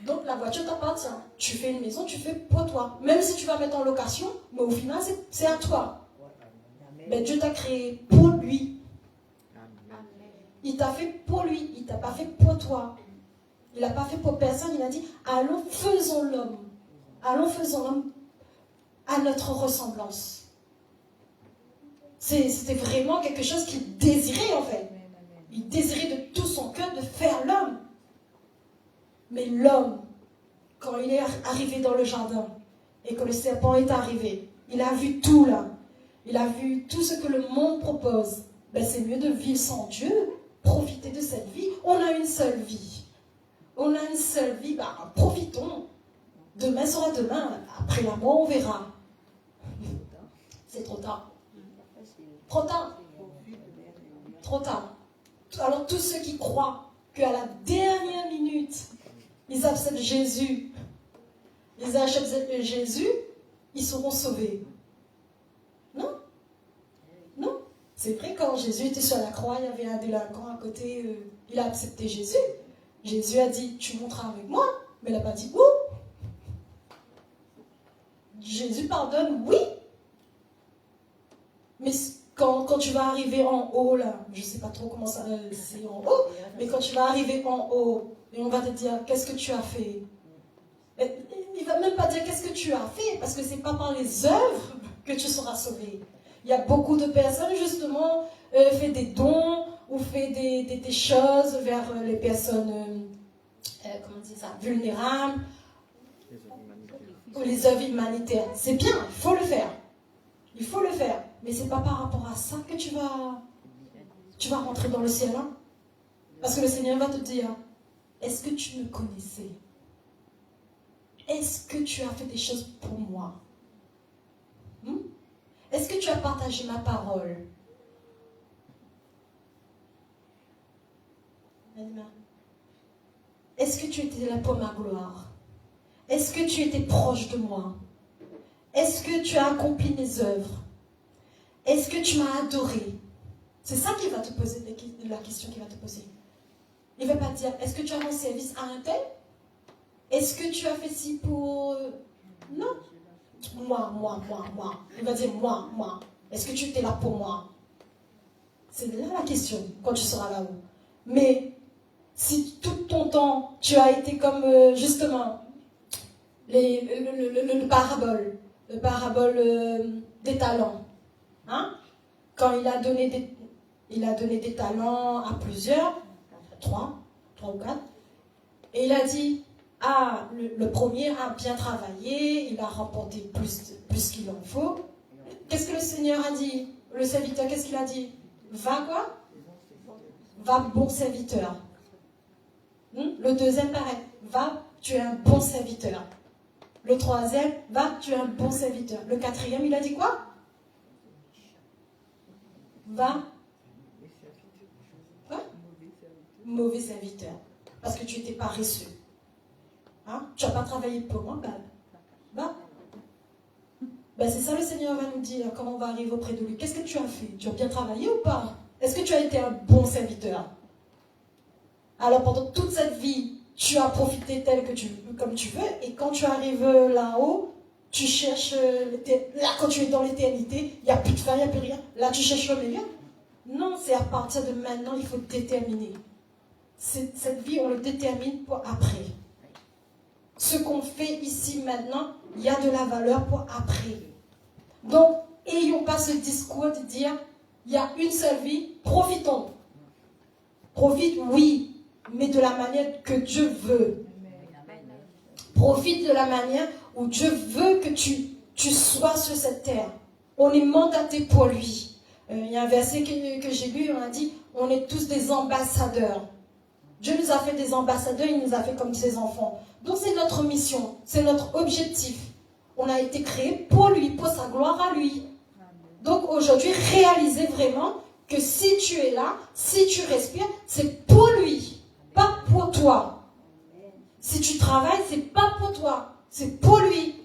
Donc la voiture t'appartient. Tu fais une maison, tu fais pour toi. Même si tu vas mettre en location, mais au final, c'est à toi. Mais Dieu t'a créé pour lui. Il t'a fait pour lui. Il ne t'a pas fait pour toi. Il n'a pas fait pour personne. Il a dit, allons, faisons l'homme. Allons, faisons l'homme à notre ressemblance. C'était vraiment quelque chose qu'il désirait, en fait. Il désirait de tout son cœur de faire l'homme. Mais l'homme, quand il est arrivé dans le jardin et que le serpent est arrivé, il a vu tout là. Il a vu tout ce que le monde propose. C'est mieux de vivre sans Dieu, profiter de cette vie. On a une seule vie. On a une seule vie, profitons. Demain sera demain. Après la mort, on verra. C'est trop tard. Trop tard. Trop tard. Alors tous ceux qui croient qu'à la dernière minute, ils acceptent Jésus, ils seront sauvés. Non? Non. C'est vrai, quand Jésus était sur la croix, il y avait un délinquant à côté, il a accepté Jésus. Jésus a dit, tu monteras avec moi, mais il n'a pas dit où. Jésus pardonne, oui. Mais quand tu vas arriver en haut, là, je ne sais pas trop comment ça c'est en haut, mais quand tu vas arriver en haut, et on va te dire, qu'est-ce que tu as fait? Il ne va même pas dire qu'est-ce que tu as fait, parce que ce n'est pas par les œuvres que tu seras sauvé. Il y a beaucoup de personnes, justement, fait des dons, ou fait des choses vers les personnes, comment on dit ça, vulnérables, ou les œuvres humanitaires. C'est bien, il faut le faire. Il faut le faire. Mais ce n'est pas par rapport à ça que tu vas rentrer dans le ciel. Hein? Parce que le Seigneur va te dire, est-ce que tu me connaissais? Est-ce que tu as fait des choses pour moi? Est-ce que tu as partagé ma parole? Est-ce que tu étais là pour ma gloire? Est-ce que tu étais proche de moi? Est-ce que tu as accompli mes œuvres? Est-ce que tu m'as adoré? C'est ça qu'il va te poser, la question qu'il va te poser. Il ne va pas te dire, est-ce que tu as rendu service à un tel? Est-ce que tu as fait ci pour... Non. Moi. Il va dire, moi. Est-ce que tu étais là pour moi? C'est là la question, quand tu seras là-haut. Mais, si tout ton temps, tu as été comme, justement, le parabole des talents. Hein? Quand il a donné des talents à plusieurs, 3 ou 4, et il a dit, le premier a bien travaillé, il a remporté plus qu'il en faut. Qu'est-ce que le Seigneur a dit? Le serviteur, qu'est-ce qu'il a dit? Va quoi? Va, bon serviteur. Le deuxième, pareil. Va, tu es un bon serviteur. Le troisième, va, tu es un bon serviteur. Le quatrième, il a dit quoi? Va. Quoi? Mauvais serviteur. Parce que tu étais paresseux. Hein? Tu n'as pas travaillé pour moi, c'est ça le Seigneur va nous dire quand on va arriver auprès de lui. Qu'est-ce que tu as fait? Tu as bien travaillé ou pas? Est-ce que tu as été un bon serviteur? Alors pendant toute cette vie, tu as profité comme tu veux, et quand tu arrives là-haut, tu cherches, là quand tu es dans l'éternité, il n'y a plus de fin, il n'y a plus rien. Là tu cherches le meilleur. Non, c'est à partir de maintenant, il faut déterminer. Cette vie, on le détermine pour après. Ce qu'on fait ici maintenant, il y a de la valeur pour après. Donc, ayons pas ce discours de dire, il y a une seule vie, profitons. Profite, oui, mais de la manière que Dieu veut. Profite de la manière où Dieu veut que tu sois sur cette terre. On est mandaté pour lui. Il y a un verset que j'ai lu, on a dit, on est tous des ambassadeurs. Dieu nous a fait des ambassadeurs, il nous a fait comme ses enfants. Donc c'est notre mission, c'est notre objectif. On a été créé pour lui, pour sa gloire à lui. Donc aujourd'hui, réalisez vraiment que si tu es là, si tu respires, c'est pour lui, pas pour toi. Si tu travailles, c'est pas pour toi, c'est pour lui.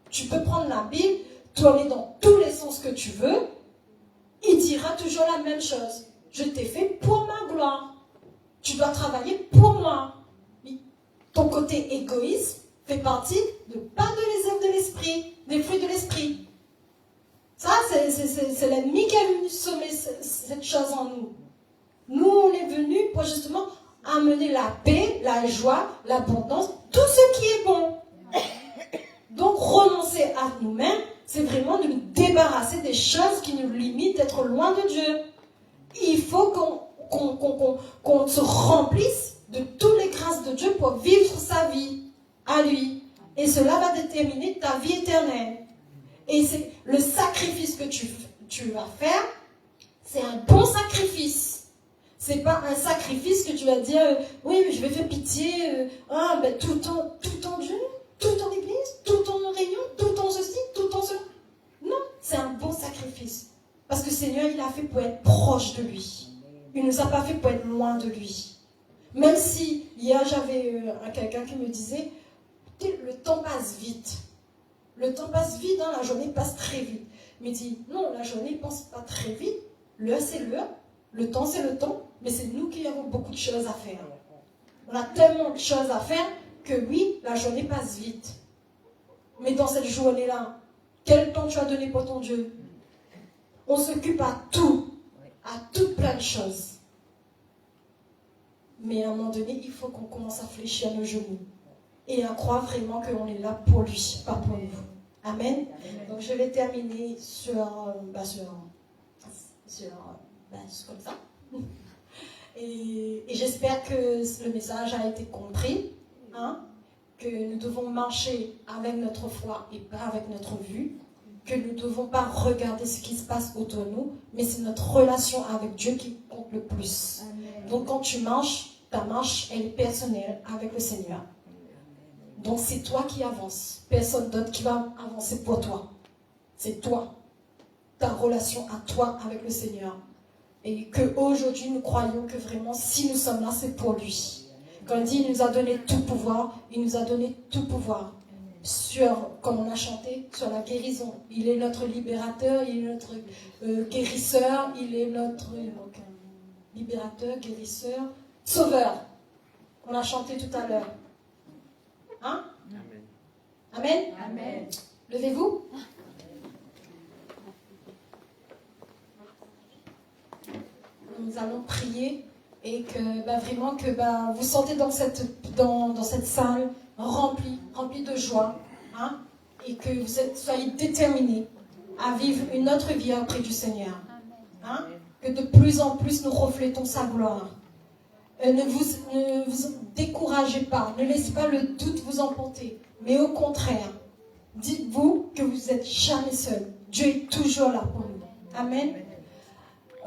Tu peux prendre la Bible, tourner dans tous les sens que tu veux, il dira toujours la même chose. Je t'ai fait pour ma gloire. Tu dois travailler pour moi. Ton côté égoïste fait partie de pas de les œuvres de l'esprit, des fruits de l'esprit. Ça, c'est l'ennemi qui a venu semer cette chose en nous. Nous, on est venus pour justement amener la paix, la joie, l'abondance, tout ce qui est bon. Donc, renoncer à nous-mêmes, c'est vraiment de nous débarrasser des choses qui nous limitent d'être loin de Dieu. Il faut qu'on se remplisse de toutes les grâces de Dieu pour vivre sa vie à lui. Et cela va déterminer ta vie éternelle. Et c'est le sacrifice que tu vas faire, c'est un bon sacrifice. C'est pas un sacrifice que tu vas dire, oui, mais je vais faire pitié, tout le temps Dieu, tout le temps l'église, tout le temps réunion, tout le temps ceci, tout le temps cela. Non, c'est un bon sacrifice. Parce que le Seigneur, il a fait pour être proche de lui. Il ne nous a pas fait pour être loin de lui. Même si, hier, j'avais quelqu'un qui me disait, le temps passe vite. Le temps passe vite, hein, la journée passe très vite. Mais il dit, non, la journée ne passe pas très vite. L'heure, c'est l'heure. Le temps, c'est le temps. Mais c'est nous qui avons beaucoup de choses à faire. On a tellement de choses à faire que oui, la journée passe vite. Mais dans cette journée-là, quel temps tu as donné pour ton Dieu? On s'occupe à tout, à toutes plein de choses. Mais à un moment donné, il faut qu'on commence à fléchir nos genoux et à croire vraiment qu'on est là pour lui, pas pour nous. Amen. Donc je vais terminer comme ça. Et j'espère que le message a été compris, hein, que nous devons marcher avec notre foi et pas avec notre vue, que nous ne devons pas regarder ce qui se passe autour de nous, mais c'est notre relation avec Dieu qui compte le plus. Amen. Donc quand tu marches, ta marche, elle est personnelle avec le Seigneur. Donc c'est toi qui avances, personne d'autre qui va avancer pour toi. C'est toi, ta relation à toi avec le Seigneur. Et qu'aujourd'hui nous croyons que vraiment si nous sommes là, c'est pour lui. Quand il dit il nous a donné tout pouvoir, il nous a donné tout pouvoir. Comme on a chanté, sur la guérison. Il est notre libérateur, il est notre guérisseur, il est notre libérateur, guérisseur, sauveur. On a chanté tout à l'heure. Hein? Amen. Amen. Amen. Levez-vous. Nous allons prier et que vraiment que vous sentez dans cette salle remplie de joie, hein, et que vous soyez déterminés à vivre une autre vie auprès du Seigneur, hein, que de plus en plus nous reflétons sa gloire. Ne vous découragez pas, ne laissez pas le doute vous emporter, mais au contraire, dites-vous que vous n'êtes jamais seul. Dieu est toujours là pour nous. Amen.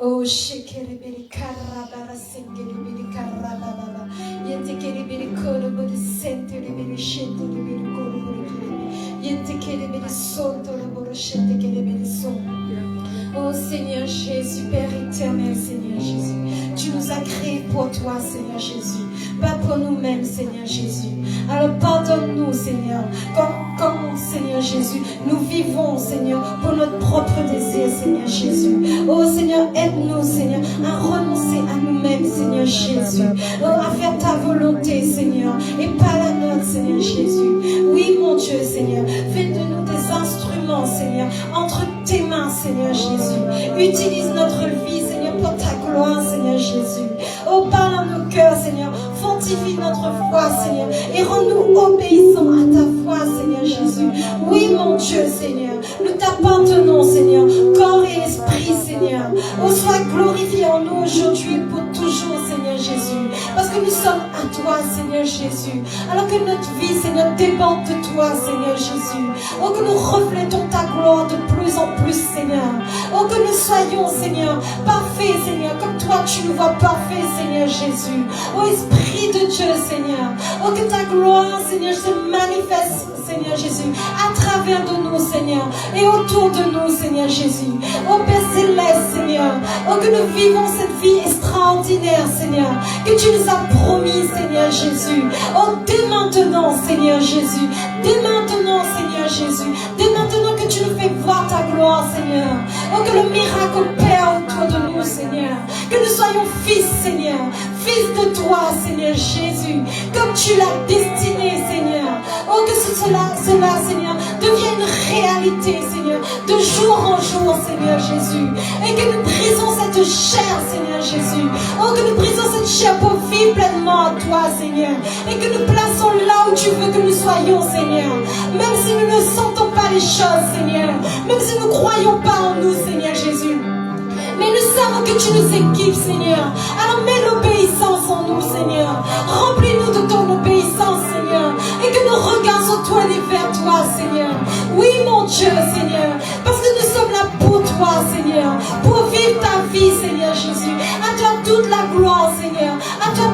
Oh, shekelebele karabara sengelebele karababa. Yetekelebele kolobole sentelebele shetelebele kolobole. Yetekelebele sontolobole shetekelebele son. Oh Seigneur Jésus, Père éternel, Seigneur Jésus. Tu nous as créés pour toi, Seigneur Jésus. Pas pour nous-mêmes, Seigneur Jésus. Alors pardonne-nous, Seigneur. Comme, Seigneur Jésus, nous vivons, Seigneur, pour notre propre désir, Seigneur Jésus. Oh Seigneur, aide-nous, Seigneur, à renoncer à nous-mêmes, Seigneur Jésus. Oh, à faire ta volonté, Seigneur, et pas la nôtre, Seigneur Jésus. Oui, mon Dieu, Seigneur, fais de nous des instruments, Seigneur, entre tes mains, Seigneur Jésus. Utilise notre vie, Seigneur, pour ta gloire, Seigneur Jésus. Oh, parle à nos cœurs, Seigneur. Fortifie notre foi, Seigneur, et rends-nous obéissants à ta foi, Seigneur Jésus. Oui, mon Dieu, Seigneur, nous t'appartenons, Seigneur, corps et esprit, Seigneur. Oh, sois glorifié en nous aujourd'hui pour toujours, Seigneur Jésus, parce que nous sommes à toi, Seigneur Jésus, alors que notre vie, Seigneur, déborde de toi, Seigneur Jésus. Oh, que nous reflétons ta gloire de plus en plus, Seigneur. Oh, que nous soyons, Seigneur, parfaits, Seigneur, comme toi tu nous vois parfaits, Seigneur Jésus. Oh, Esprit de Dieu, Seigneur. Oh, que ta gloire, Seigneur, se manifeste, Seigneur Jésus, à travers de nous, Seigneur, et autour de nous, Seigneur Jésus. Oh, Père Céleste, Seigneur. Oh, que nous vivons cette vie extraordinaire, Seigneur, que tu nous as promis, Seigneur Jésus. Oh, dès maintenant, Seigneur Jésus. Dès maintenant, Seigneur Jésus. Dès maintenant que tu nous fais voir ta gloire, Seigneur. Oh, que le miracle opère autour de nous, Seigneur. Que nous soyons fils, Seigneur. Fils de toi, Seigneur Jésus. Comme tu l'as destiné, Seigneur. Oh, que cela, Seigneur, devienne une réalité, Seigneur. De jour en jour, Seigneur Jésus. Et que nous brisons cette chair, Seigneur Jésus. Oh, que nous brisons cette chair pour vivre pleinement à toi, Seigneur. Et que nous plaçons là où tu veux que nous soyons, Seigneur. Même si nous ne sentons pas les choses, Seigneur. Même si nous ne croyons pas en nous, Seigneur Jésus. Mais nous savons que tu nous équipes, Seigneur. Alors mets l'obéissance en nous, Seigneur. Remplis-nous de ton obéissance, Seigneur. Et que nos regards soient tournés vers toi, Seigneur. Oui, mon Dieu, Seigneur. Parce que nous sommes là pour toi, Seigneur. Pour vivre ta vie, Seigneur Jésus. À toi toute la gloire, Seigneur. À toi